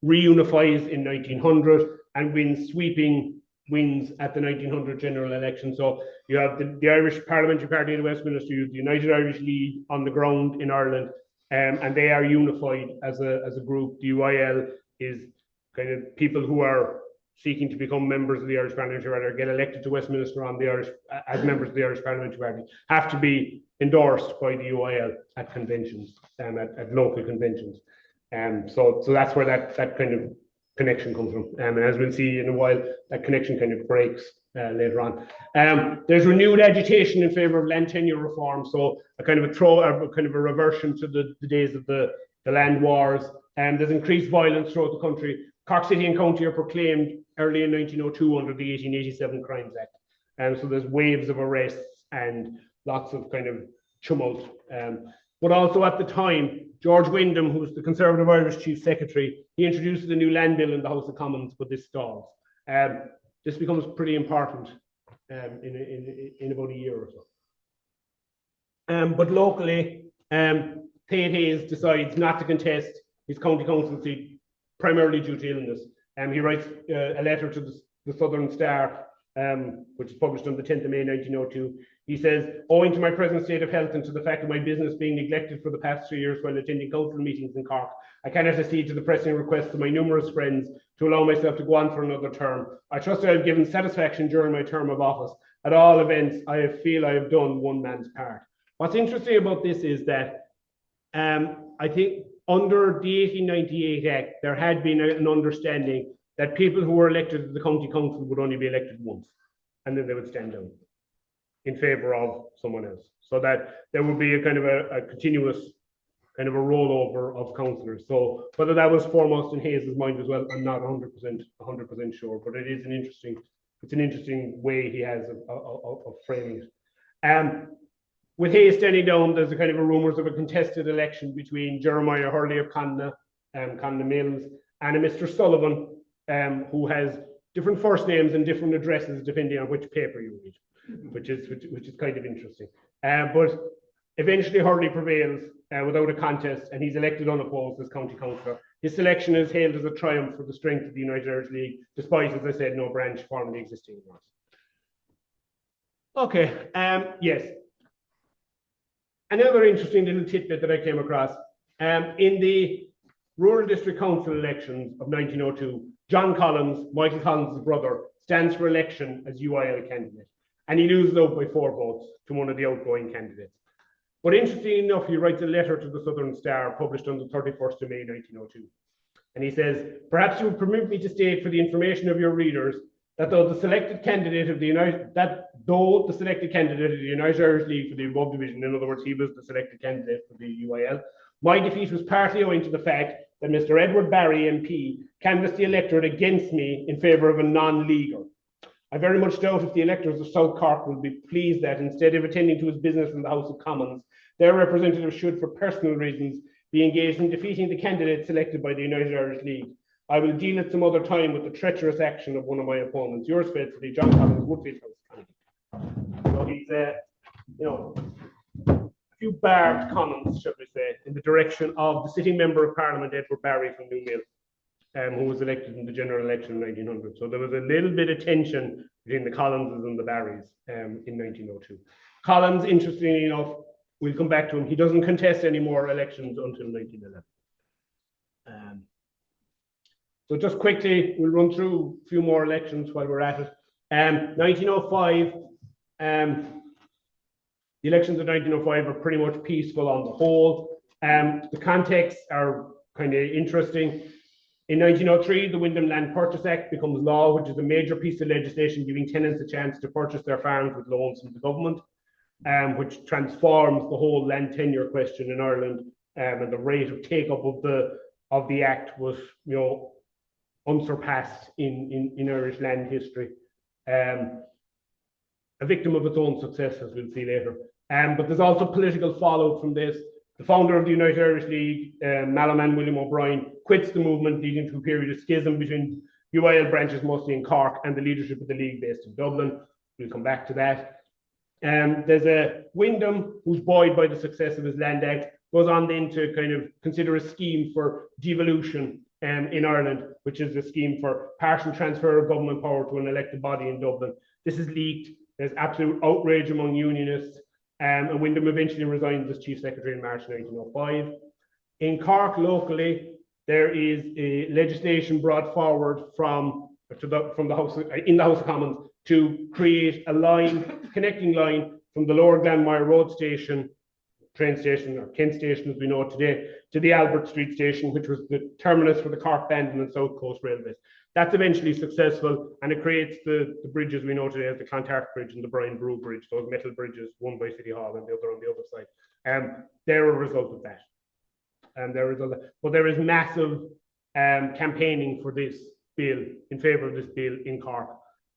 reunifies in 1900 and wins sweeping wins at the 1900 general election. So you have the Irish Parliamentary Party in Westminster, you have the United Irish League on the ground in Ireland, and they are unified as a group. The UIL is kind of people who are seeking to become members of the Irish Parliamentary Party or get elected to Westminster on the Irish as members of the Irish Parliamentary Party have to be endorsed by the UIL at conventions and at local conventions. So that's where that kind of connection comes from. And as we'll see in a while, that connection kind of breaks later on. There's renewed agitation in favour of land tenure reform, so a kind of a reversion to the days of the land wars. There's increased violence throughout the country. Cork City and County are proclaimed early in 1902 under the 1887 Crimes Act. So there's waves of arrests and lots of kind of tumult. But also at the time, George Wyndham, who was the Conservative Irish Chief Secretary, he introduces a new land bill in the House of Commons, but this stalls. This becomes pretty important in about a year or so. But locally, Tate Hayes decides not to contest his county council seat, primarily due to illness. He writes a letter to the Southern Star, which is published on the 10th of May 1902. He says, owing to my present state of health and to the fact of my business being neglected for the past 3 years while attending council meetings in Cork, I cannot accede to the pressing requests of my numerous friends to allow myself to go on for another term. I trust I have given satisfaction during my term of office. At all events, I feel I have done one man's part. What's interesting about this is that I think under the 1898 Act, there had been an understanding that people who were elected to the county council would only be elected once, and then they would stand down in favour of someone else. So that there would be a kind of a continuous kind of a rollover of councillors. So whether that was foremost in Hayes' mind as well, I'm not 100% sure, but it is an interesting way he has of framing it. With Hayes standing down, there's a kind of a rumours of a contested election between Jeremiah Hurley of Conna Mills and a Mr. Sullivan, who has different first names and different addresses depending on which paper you read, which is kind of interesting. But eventually Hurley prevails without a contest, and he's elected unopposed as county councillor. His selection is hailed as a triumph for the strength of the United Irish League, despite, as I said, no branch formally existing. Okay, yes. Another interesting little tidbit that I came across, in the rural district council elections of 1902, John Collins, Michael Collins' brother, stands for election as UIL candidate, and he loses out by 4 votes to one of the outgoing candidates. But interestingly enough, he writes a letter to the Southern Star, published on the 31st of May 1902. And he says, perhaps you would permit me to state for the information of your readers that though the selected candidate of the United Irish League for the above division, in other words, he was the selected candidate for the UIL, my defeat was partly owing to the fact that Mr. Edward Barry MP canvassed the electorate against me in favour of a non-leaguer. I very much doubt if the electors of South Cork will be pleased that instead of attending to his business in the House of Commons, their representatives should, for personal reasons, be engaged in defeating the candidate selected by the United Irish League. I will deal at some other time with the treacherous action of one of my opponents. Yours faithfully, John Collins, Woodfield House. So he's, a few barbed comments, shall we say, in the direction of the sitting member of Parliament, Edward Barry from Newmill, who was elected in the general election in 1900. So there was a little bit of tension between the Collinses and the Barrys in 1902. Collins, interestingly enough, we'll come back to him. He doesn't contest any more elections until 1911. So just quickly, we'll run through a few more elections while we're at it. 1905, the elections of 1905 are pretty much peaceful on the whole. The contexts are kind of interesting. In 1903, the Wyndham Land Purchase Act becomes law, which is a major piece of legislation giving tenants a chance to purchase their farms with loans from the government, which transforms the whole land tenure question in Ireland, and the rate of take-up of the act was, unsurpassed in Irish land history. A victim of its own success, as we'll see later. But there's also political fallout from this. The founder of the United Irish League, Malaman William O'Brien, quits the movement, leading to a period of schism between UIL branches, mostly in Cork, and the leadership of the league based in Dublin. We'll come back to that. There's a Wyndham, who's buoyed by the success of his Land Act, goes on then to kind of consider a scheme for devolution in Ireland, which is a scheme for partial transfer of government power to an elected body in Dublin. This is leaked. There's absolute outrage among unionists, and Wyndham eventually resigns as Chief Secretary in March 1905. In Cork, locally, there is a legislation brought forward from the House of Commons to create a connecting line from the Lower Glanmire Road station, train station, or Kent station as we know it today, to the Albert Street station, which was the terminus for the Cork Bandon and South Coast Railways. That's eventually successful, and it creates the bridges we know today as the Clontarf Bridge and the Brian Brew Bridge, those metal bridges, one by City Hall and the other on the other side. They're a result of that. But there is massive campaigning for this bill, in favour of this bill in Cork.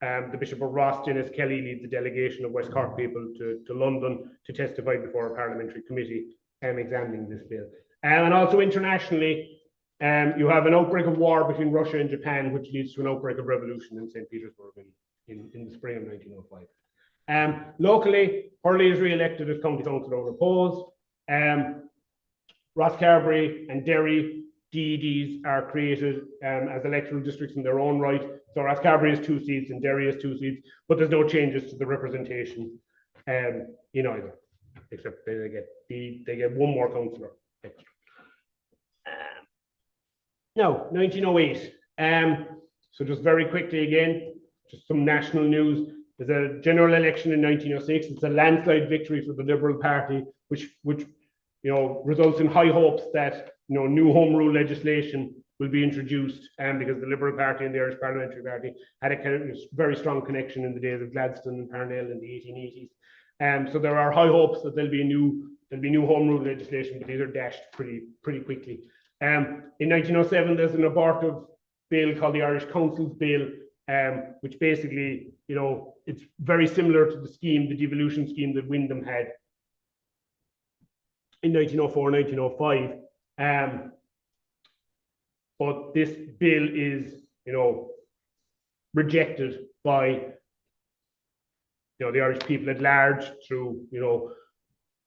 The Bishop of Ross, Dennis Kelly, leads a delegation of West Cork people to London to testify before a parliamentary committee examining this bill. And also internationally, You have an outbreak of war between Russia and Japan, which leads to an outbreak of revolution in St. Petersburg in the spring of 1905. Locally, Hurley is re-elected as county councillor unopposed. Rosscarbery and Derry DEDs are created as electoral districts in their own right. So Rosscarbery has 2 seats and Derry has 2 seats, but there's no changes to the representation in either, except they get 1 more councillor extra. Now, 1908. So just very quickly again, just some national news. There's a general election in 1906. It's a landslide victory for the Liberal Party, which results in high hopes that new Home Rule legislation will be introduced, because the Liberal Party and the Irish Parliamentary Party had a kind of very strong connection in the days of Gladstone and Parnell in the 1880s. So there are high hopes that there'll be new Home Rule legislation, but these are dashed pretty quickly. In 1907, there's an abortive bill called the Irish Councils Bill, which basically, it's very similar to the devolution scheme that Wyndham had in 1904, 1905. But this bill is, rejected by, the Irish people at large through,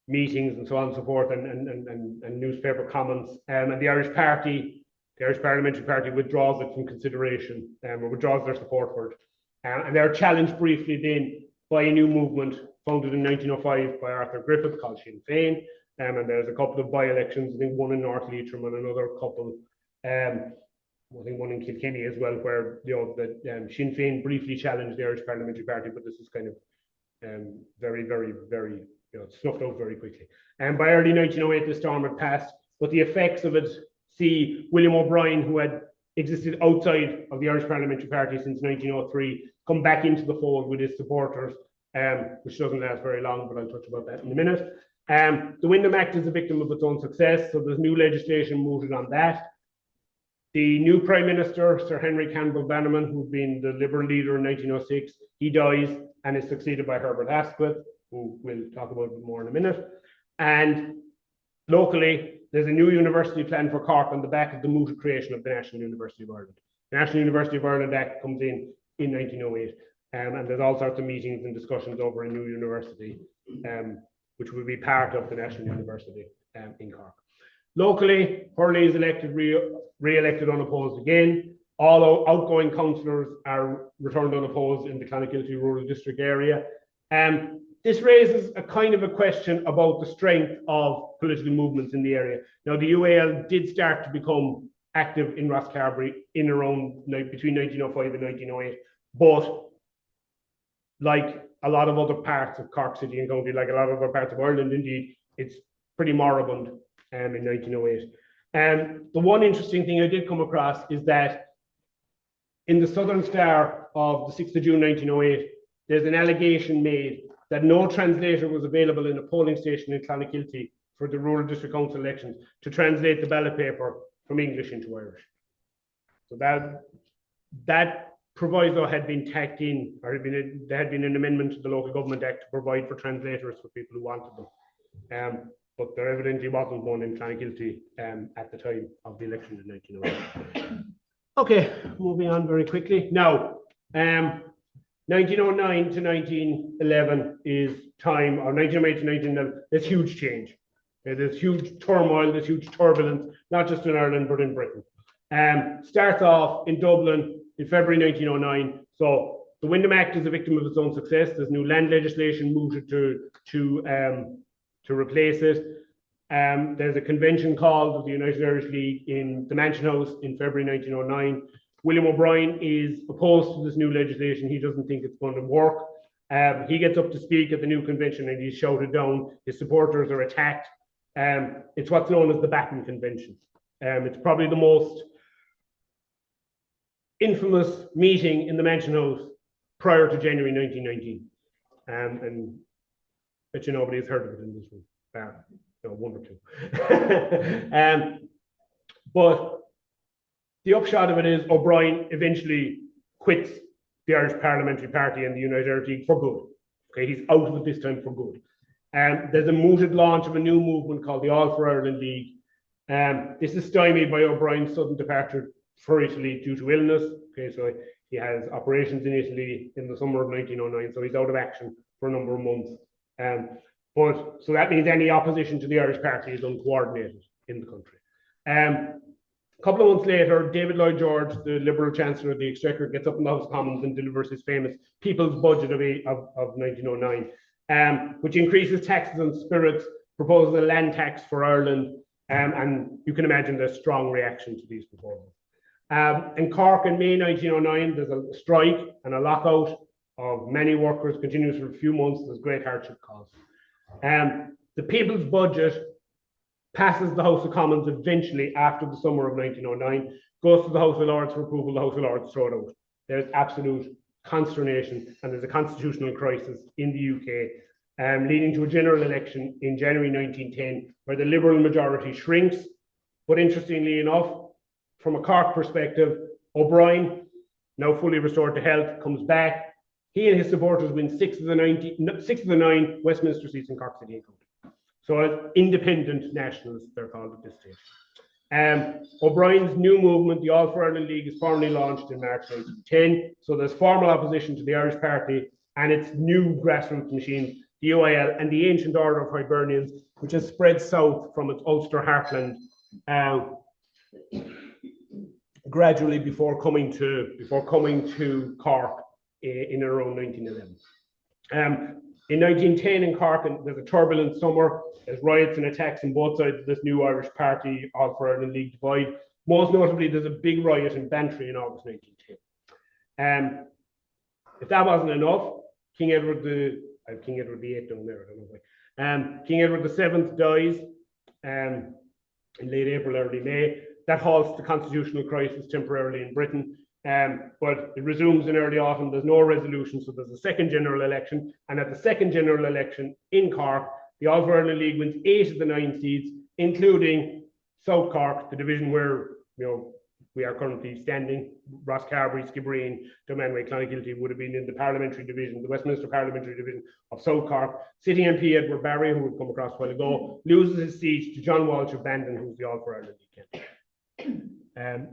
meetings and so on and so forth, and newspaper comments. And the Irish Parliamentary Party withdraws it from consideration, or withdraws their support for it. And they're challenged briefly then by a new movement founded in 1905 by Arthur Griffith called Sinn Féin. And there's a couple of by-elections, I think one in North Leitrim and another couple, I think one in Kilkenny as well, where Sinn Féin briefly challenged the Irish Parliamentary Party, but this is kind of very, very, very snuffed out very quickly. And by early 1908, the storm had passed, but the effects of it see William O'Brien, who had existed outside of the Irish Parliamentary Party since 1903, come back into the fold with his supporters, which doesn't last very long, but I'll touch about that in a minute. The Wyndham Act is a victim of its own success, so there's new legislation mooted on that. The new Prime Minister, Sir Henry Campbell Bannerman, who'd been the Liberal leader in 1906, he dies and is succeeded by Herbert Asquith, who we'll talk about more in a minute. And locally, there's a new university plan for Cork on the back of the mooted creation of the National University of Ireland. The National University of Ireland Act comes in 1908, and there's all sorts of meetings and discussions over a new university, which will be part of the National University in Cork. Locally, Hurley is re-elected unopposed again. All outgoing councillors are returned unopposed in the Clonakilty Rural District area. This raises a kind of a question about the strength of political movements in the area. Now, the UAL did start to become active in Rosscarbery in around between 1905 and 1908, but like a lot of other parts of Cork City and County, like a lot of other parts of Ireland, indeed, it's pretty moribund in 1908. The one interesting thing I did come across is that in the Southern Star of the 6th of June 1908, there's an allegation made that no translator was available in a polling station in Clonakilty for the Rural District Council elections to translate the ballot paper from English into Irish. So that proviso had been tacked in, or there had been an amendment to the Local Government Act to provide for translators for people who wanted them. But there evidently wasn't one in Clonakilty at the time of the election in 1908. Okay, moving on very quickly. Now, 1909 to 1911 is time, or 1908 to 1911, there's huge change. There's huge turmoil, there's huge turbulence, not just in Ireland, but in Britain. Starts off in Dublin in February 1909. So the Wyndham Act is a victim of its own success. There's new land legislation mooted to replace it. There's a convention called of the United Irish League in the Mansion House in February 1909. William O'Brien is opposed to this new legislation. He doesn't think it's going to work. He gets up to speak at the new convention and he's shouted down. His supporters are attacked. It's what's known as the Batten Convention. It's probably the most infamous meeting in the Mansion House prior to January 1919. And bet you nobody's heard of it in this room. One or two. But the upshot of it is O'Brien eventually quits the Irish Parliamentary Party and the United Irish League for good. Okay, he's out of it this time for good. There's a mooted launch of a new movement called the All for Ireland League, This is stymied by O'Brien's sudden departure for Italy due to illness. Okay, so he has operations in Italy in the summer of 1909, so he's out of action for a number of months. So that means any opposition to the Irish Party is uncoordinated in the country. A couple of months later, David Lloyd George, the Liberal Chancellor of the Exchequer, gets up in the House of Commons and delivers his famous People's Budget of 1909, which increases taxes on spirits, proposes a land tax for Ireland, and you can imagine the strong reaction to these proposals. In Cork in May 1909, there's a strike and a lockout of many workers, continues for a few months. There's great hardship caused. The People's Budget passes the House of Commons eventually after the summer of 1909, goes to the House of Lords for approval. The House of Lords throw it out. There's absolute consternation and there's a constitutional crisis in the UK, leading to a general election in January 1910, where the Liberal majority shrinks. But interestingly enough, from a Cork perspective, O'Brien, now fully restored to health, comes back. He and his supporters win 6 of the 9 Westminster seats in Cork City and County. So as independent nationals, they're called at this stage. O'Brien's new movement, the All for Ireland League, is formally launched in March 1910. So there's formal opposition to the Irish Party and its new grassroots machine, the UIL, and the ancient order of Hibernians, which has spread south from its Ulster heartland gradually before coming to Cork in around 1911. In 1910 in Cork, there's a turbulent summer. There's riots and attacks on both sides of this new Irish Party, All for Ireland League divide. Most notably, there's a big riot in Bantry in August 1910. If that wasn't enough, King Edward VIII down there, I don't know why. King Edward VII dies in late April, early May. That halts the constitutional crisis temporarily in Britain. But it resumes in early autumn. There's no resolution, so there's a second general election. And at the second general election in Cork, the All for Ireland League wins 8 of the 9 seats, including South Cork, the division where we are currently standing. Rosscarbery, Skibbereen, Donovan, Clonakilty would have been in the parliamentary division, the Westminster parliamentary division of South Cork. Sitting MP Edward Barry, who we've come across a while ago, loses his seat to John Walsh of Bandon, who's the All for Ireland League candidate.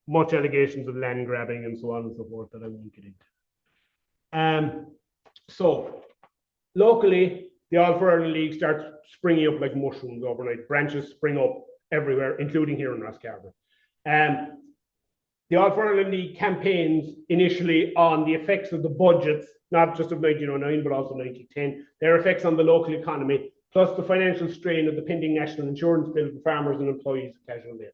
Much allegations of land grabbing and so on and so forth that I won't get into. So locally, the All for Ireland League starts springing up like mushrooms overnight. Branches spring up everywhere, including here in Rosscarbery. The All for Ireland League campaigns initially on the effects of the budgets, not just of 1909, but also 1910, their effects on the local economy, plus the financial strain of the pending national insurance bill for farmers and employees of casual labour.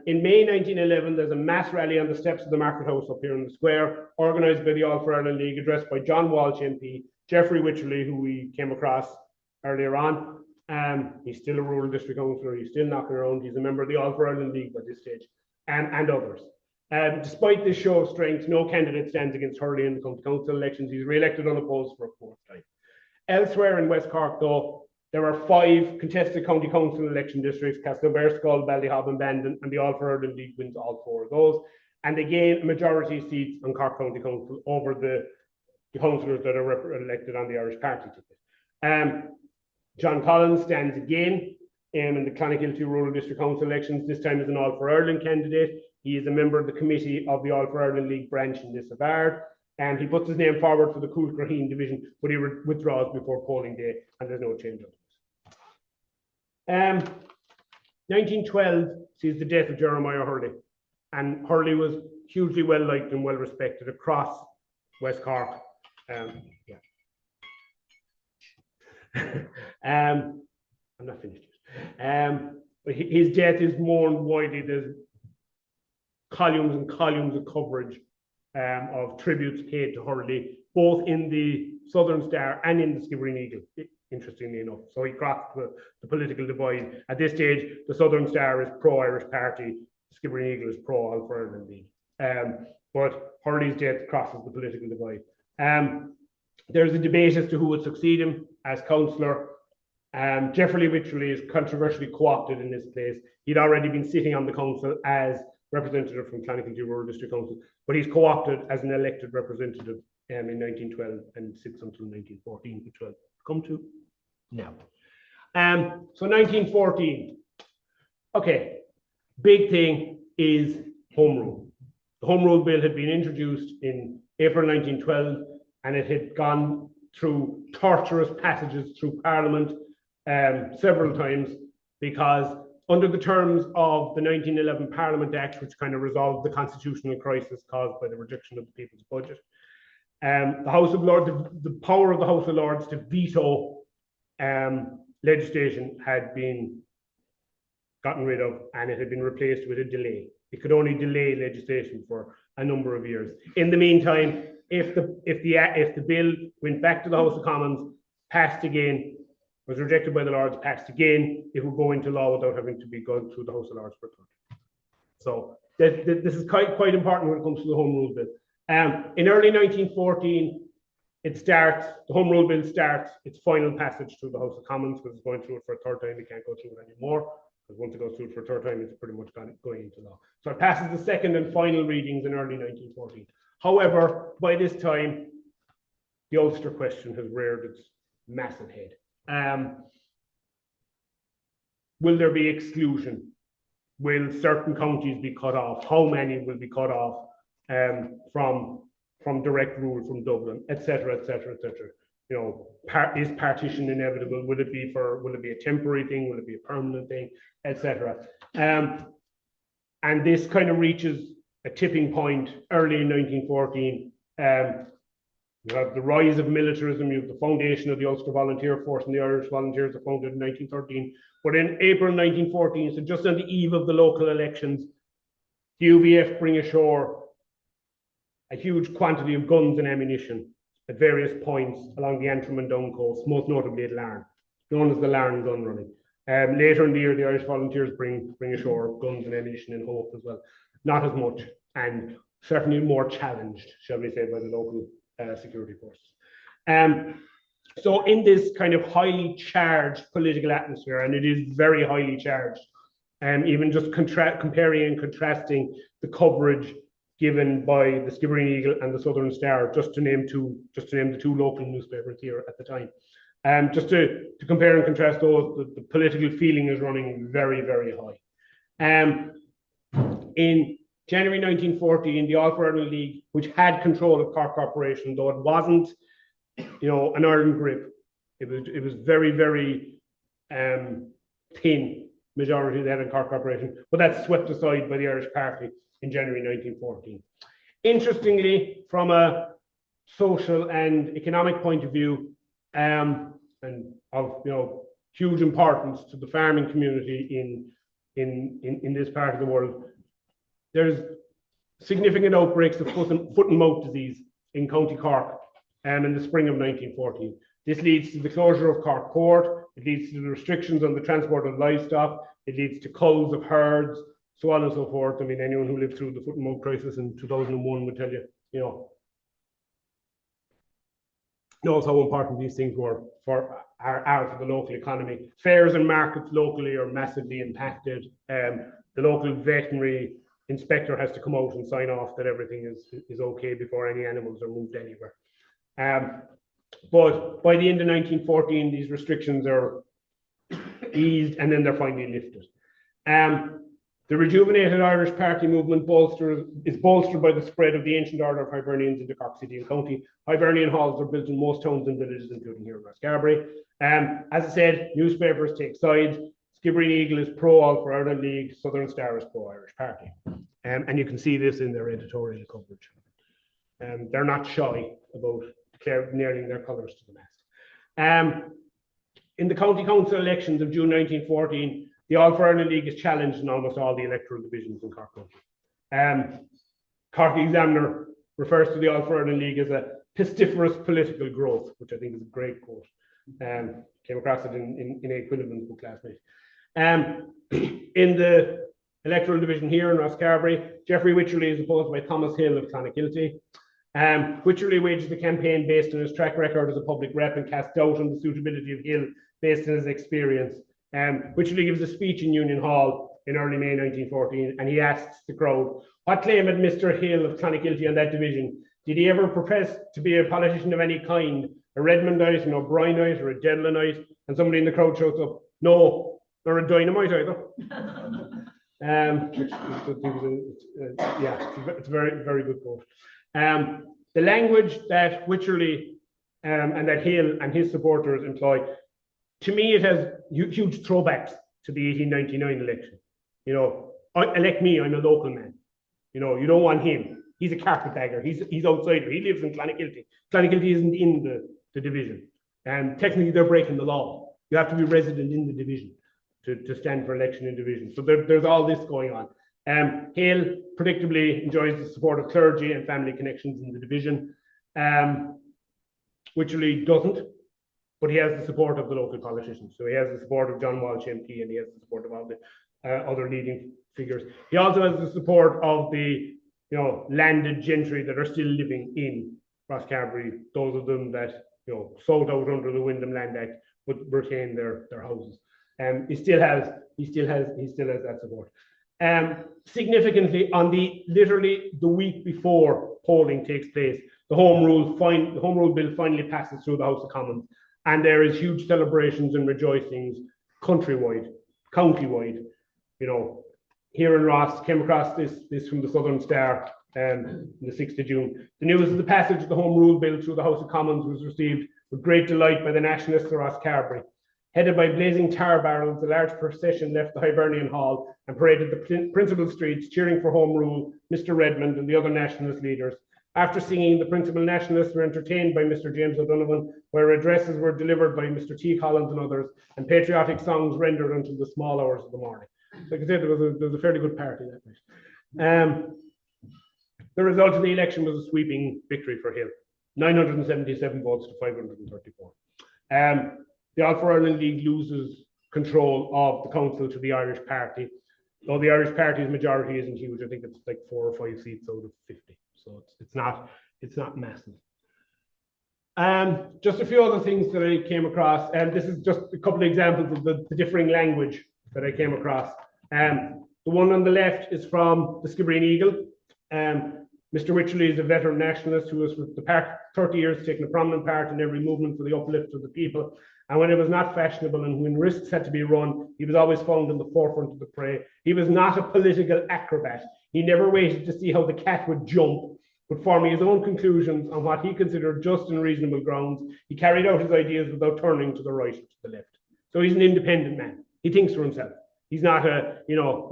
In May 1911, there's a mass rally on the steps of the Market House up here in the square, organised by the All for Ireland League, addressed by John Walsh MP, Geoffrey Wycherley, who we came across earlier on. He's still a rural district councillor, he's still knocking around, he's a member of the All for Ireland League by this stage, and others. Despite this show of strength, no candidate stands against Hurley in the county council elections. He's re-elected unopposed for a 4th time. Elsewhere in West Cork, though, there are 5 contested county council election districts: Castlebar, Skull, Ballyhob and Bandon, and the All for Ireland League wins all 4 of those. And they gain a majority of seats on Cork County Council over the councillors that are elected on the Irish Party ticket. John Collins stands again in the Clonakilty Rural District Council elections, this time as an All for Ireland candidate. He is a member of the committee of the All for Ireland League branch in Lisabard, and he puts his name forward for the Coolcraheen division, but he withdraws before polling day, and there's no change of this. 1912 sees the death of Jeremiah Hurley, and Hurley was hugely well liked and well respected across West Cork. I'm not finished. But his death is mourned widely. There's columns and columns of coverage of tributes paid to Hurley, both in the Southern Star and in the Skibbereen Eagle, interestingly enough. So he crossed the political divide. At this stage, the Southern Star is pro-Irish Party, the Skibbereen Eagle is pro-All for Ireland League. But Hurley's death crosses the political divide. There's a debate as to who would succeed him as councillor. Geoffrey Wycherley is controversially co-opted in this place. He'd already been sitting on the council as representative from Clonakilty Rural District Council, but he's co-opted as an elected representative in 1912 and sits until 1914, which we'll come to now. So 1914, Okay, big thing is Home Rule. The Home Rule Bill had been introduced in April 1912, and it had gone through torturous passages through Parliament several times, because under the terms of the 1911 Parliament Act, which kind of resolved the constitutional crisis caused by the rejection of the People's Budget, the House of Lords, the power of the House of Lords to veto legislation had been gotten rid of, and it had been replaced with a delay. It could only delay legislation for a number of years. In the meantime, if the bill went back to the House of Commons, passed again, was rejected by the Lords, passed again, it would go into law without having to be gone through the House of Lords for a third time. So this is quite important when it comes to the Home Rule Bill. In early 1914, the Home Rule Bill starts its final passage through the House of Commons, because it's going through it for a third time. It can't go through it anymore, because once it goes through it for a third time, it's pretty much going into law. So it passes the second and final readings in early 1914. However, by this time, the Ulster question has reared its massive head. Will there be exclusion? Will certain counties be cut off? How many will be cut off from direct rule from Dublin, etc., etc., etc.? You know, is partition inevitable? Will it be a temporary thing? Will it be a permanent thing, etc.? And this kind of reaches a tipping point early in 1914. You have the rise of militarism, you have the foundation of the Ulster Volunteer Force, and the Irish Volunteers are founded in 1913. But in April 1914, so just on the eve of the local elections, the UVF bring ashore a huge quantity of guns and ammunition at various points along the Antrim and Down coast, most notably at Larne, known as the Larne gun running. Later in the year, the Irish Volunteers bring ashore guns and ammunition in Hope as well. Not as much, and certainly more challenged, shall we say, by the local security forces. So in this kind of highly charged political atmosphere, and it is very highly charged, even just comparing and contrasting the coverage given by the Skibbereen Eagle and the Southern Star, just to name the two local newspapers here at the time. Just to compare and contrast those, the political feeling is running very, very high. In January 1914, the All-for-Ireland League, which had control of Cork Corporation, though it wasn't, an iron grip, it was very, very thin majority that had in Cork Corporation, but that's swept aside by the Irish Party in January 1914. Interestingly, from a social and economic point of view, and of huge importance to the farming community in this part of the world, there's significant outbreaks of foot and mouth disease in County Cork in the spring of 1914. This leads to the closure of Cork Port, it leads to the restrictions on the transport of livestock, it leads to culls of herds, so on and so forth. I mean, anyone who lived through the foot and mouth crisis in 2001 would tell you, knows how important these things were for the local economy. Fairs and markets locally are massively impacted. The local veterinary inspector has to come out and sign off that everything is okay before any animals are moved anywhere. But by the end of 1914, these restrictions are eased, and then they're finally lifted. The rejuvenated Irish Party movement is bolstered by the spread of the ancient order of Hibernians into Cork City and County. Hibernian halls are built in most towns and villages, including here in Rosscarbery. As I said, newspapers take sides. Skibbereen Eagle is pro All-for-Ireland League, Southern Star is pro Irish Party. And you can see this in their editorial coverage. They're not shy about nailing their colours to the mast. In the county council elections of June 1914, the All-for-Ireland League is challenged in almost all the electoral divisions in Cork County. Cork Examiner refers to the All-for-Ireland League as a pestiferous political growth, which I think is a great quote. Came across it in A. Quinlivan's book last night. In the electoral division here in Rosscarbery, Geoffrey Wycherley is opposed by Thomas Hill of Clonakilty. Wycherley wages the campaign based on his track record as a public rep and casts doubt on the suitability of Hill based on his experience. Wycherley gives a speech in Union Hall in early May 1914, and he asks the crowd, what claim had Mr. Hill of Clonakilty on that division? Did he ever profess to be a politician of any kind? A Redmondite, an O'Brienite, or a Dedlanite? And somebody in the crowd shouts up, no, nor a dynamite either. It's a very, very good quote. The language that Wycherley and that Hill and his supporters employ, to me, it has huge throwbacks to the 1899 election. You know, elect me, I'm a local man. You know, you don't want him. He's a carpetbagger. He's outsider. He lives in Clonakilty. Clonakilty isn't in the division. And technically, they're breaking the law. You have to be resident in the division to stand for election in division. So there's all this going on. Hale predictably enjoys the support of clergy and family connections in the division. Wycherley doesn't, but he has the support of the local politicians. So he has the support of John Walsh MP, and he has the support of all the other leading figures. He also has the support of the landed gentry that are still living in Rosscarbery, those of them that sold out under the Wyndham Land Act but retain their houses. He still has that support. Significantly, literally the week before polling takes place, the Home Rule Bill finally passes through the House of Commons, and there is huge celebrations and rejoicings countrywide. Here in Ross, came across this from the Southern Star on the 6th of June. The news of the passage of the Home Rule Bill through the House of Commons was received with great delight by the nationalists of Rosscarbery. Headed by blazing tar barrels, the large procession left the Hibernian Hall and paraded the principal streets, cheering for Home Rule, Mr. Redmond and the other nationalist leaders. After singing, the principal nationalists were entertained by Mr. James O'Donovan, where addresses were delivered by Mr. T. Collins and others, and patriotic songs rendered until the small hours of the morning. Like I said, there was a fairly good party that night. The result of the election was a sweeping victory for Hill, 977 votes to 534. The All for Ireland League loses control of the council to the Irish Party, though the Irish Party's majority isn't huge. I think it's like 4 or 5 seats out of 50, so it's not massive. Just a few other things that I came across, and this is just a couple of examples of the differing language that I came across. The one on the left is from the Skibbereen Eagle. Mr. Wycherley is a veteran nationalist who was with the party 30 years, taking a prominent part in every movement for the uplift of the people. And when it was not fashionable and when risks had to be run, he was always found in the forefront of the fray. He was not a political acrobat. He never waited to see how the cat would jump, but forming his own conclusions on what he considered just and reasonable grounds, he carried out his ideas without turning to the right or to the left. So he's an independent man. He thinks for himself. He's not a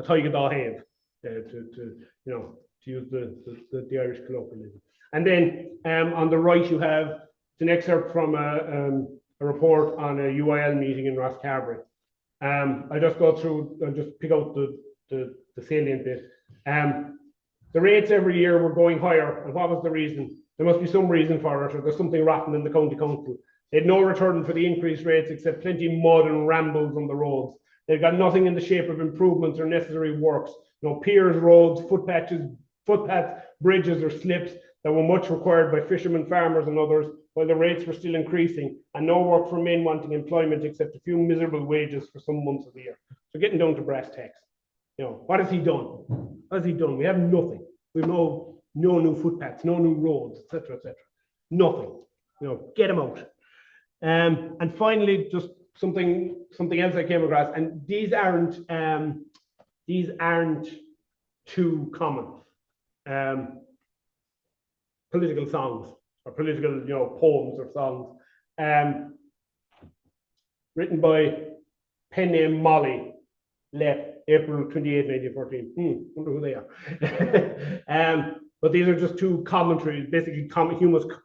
tiger da have, to use the Irish colloquialism. And then on the right, you have an excerpt from a report on a UIL meeting in Rosscarbery. I just go through and just pick out the salient bit. The rates every year were going higher, and what was the reason? There must be some reason for it, or there's something rotten in the county council. They had no return for the increased rates except plenty mud and rambles on the roads. They've got nothing in the shape of improvements or necessary works. Piers, roads, footpaths, bridges or slips that were much required by fishermen, farmers and others, while the rates were still increasing, and no work for men wanting employment except a few miserable wages for some months of the year. So getting down to brass tacks. What has he done? What has he done? We have nothing. We have no new footpaths, no new roads, etc., etc. Nothing. Get him out. And finally, just something else I came across, and these aren't too common. Political songs or political poems or songs written by pen name Molly, left April 28, 1914. Wonder who they are. But these are just two commentaries, basically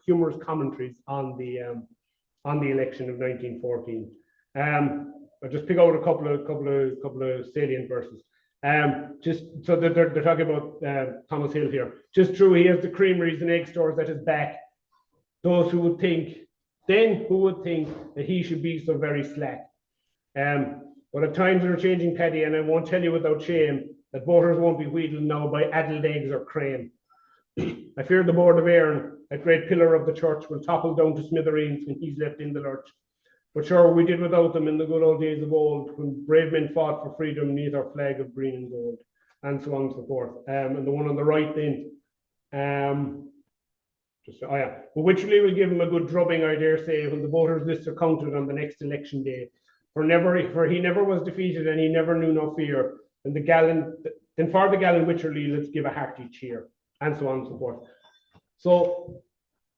humorous commentaries on the election of 1914. I'll just pick out a couple of salient verses. Just so that they're talking about Thomas Hill here. Just true, he has the creameries and egg stores at his back. Those who would think that he should be so very slack. But at times they're changing, Paddy, and I won't tell you without shame that voters won't be wheedled now by addled eggs or cream. I fear the board of Aaron, that great pillar of the church, will topple down to smithereens when he's left in the lurch. But sure, we did without them in the good old days of old, when brave men fought for freedom neath our flag of green and gold, and so on and so forth. And the one on the right then, but Wycherley will give him a good drubbing, I dare say, when the voters' lists are counted on the next election day. for he never was defeated and he never knew no fear. And then for the gallant Wycherley, let's give a hearty cheer, and so on and so forth. So,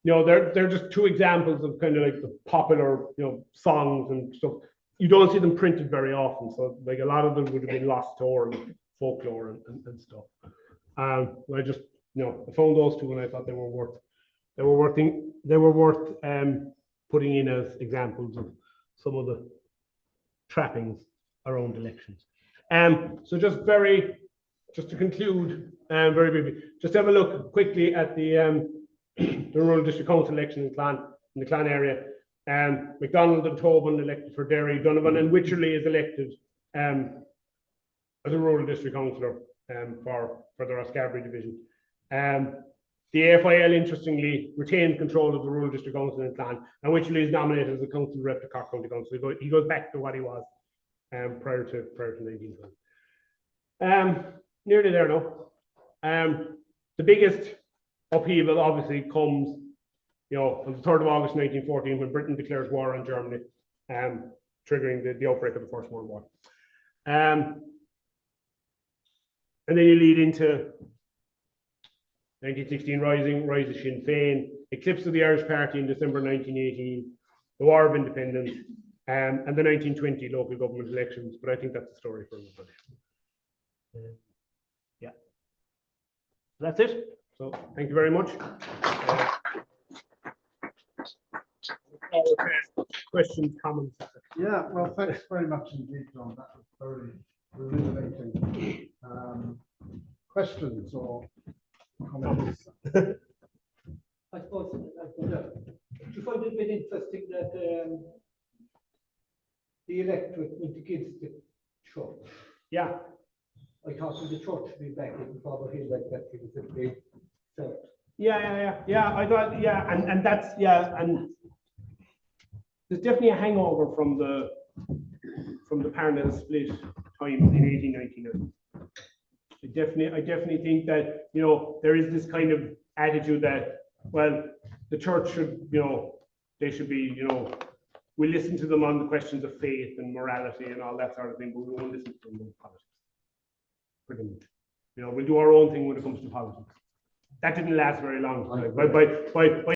they're just two examples of kind of like the popular, songs and stuff. You don't see them printed very often, so like a lot of them would have been lost to oral folklore and stuff. I just, I found those two and I thought they were worth putting in as examples of some of the trappings around elections. So just to conclude, very briefly, just have a look quickly at the rural district council election in the Clan area. McDonald and Tobin elected for Derry, Donovan and Wycherley is elected as a rural district councillor for the Rosscarbery division. The AFIL, interestingly, retained control of the rural district council in Clan, and Wycherley is nominated as a council rep to Cork County Council. He goes back to what he was prior to 1920. Nearly there now. The biggest upheaval obviously comes, on the 3rd of August 1914, when Britain declares war on Germany, triggering the outbreak of the First World War. And then you lead into 1916 rise of Sinn Féin, eclipse of the Irish Party in December 1918, the War of Independence, and the 1920 local government elections. But I think that's a story for everybody. Yeah, that's it. So thank you very much. Questions, comments? Yeah, well, thanks very much indeed, John. That was very illuminating. Questions or comments? I suppose you find it a bit interesting that the electorate went against the church. Yeah. I thought the church would be back in Father Hill like that because if they felt. Yeah. I thought, and that's, and there's definitely a hangover from the Parnell split times in 1899. I definitely think that, there is this kind of attitude that, well, the church should, they should be, we listen to them on the questions of faith and morality and all that sort of thing, but we won't listen to them on politics. Pretty much. We'll do our own thing when it comes to politics. That didn't last very long. By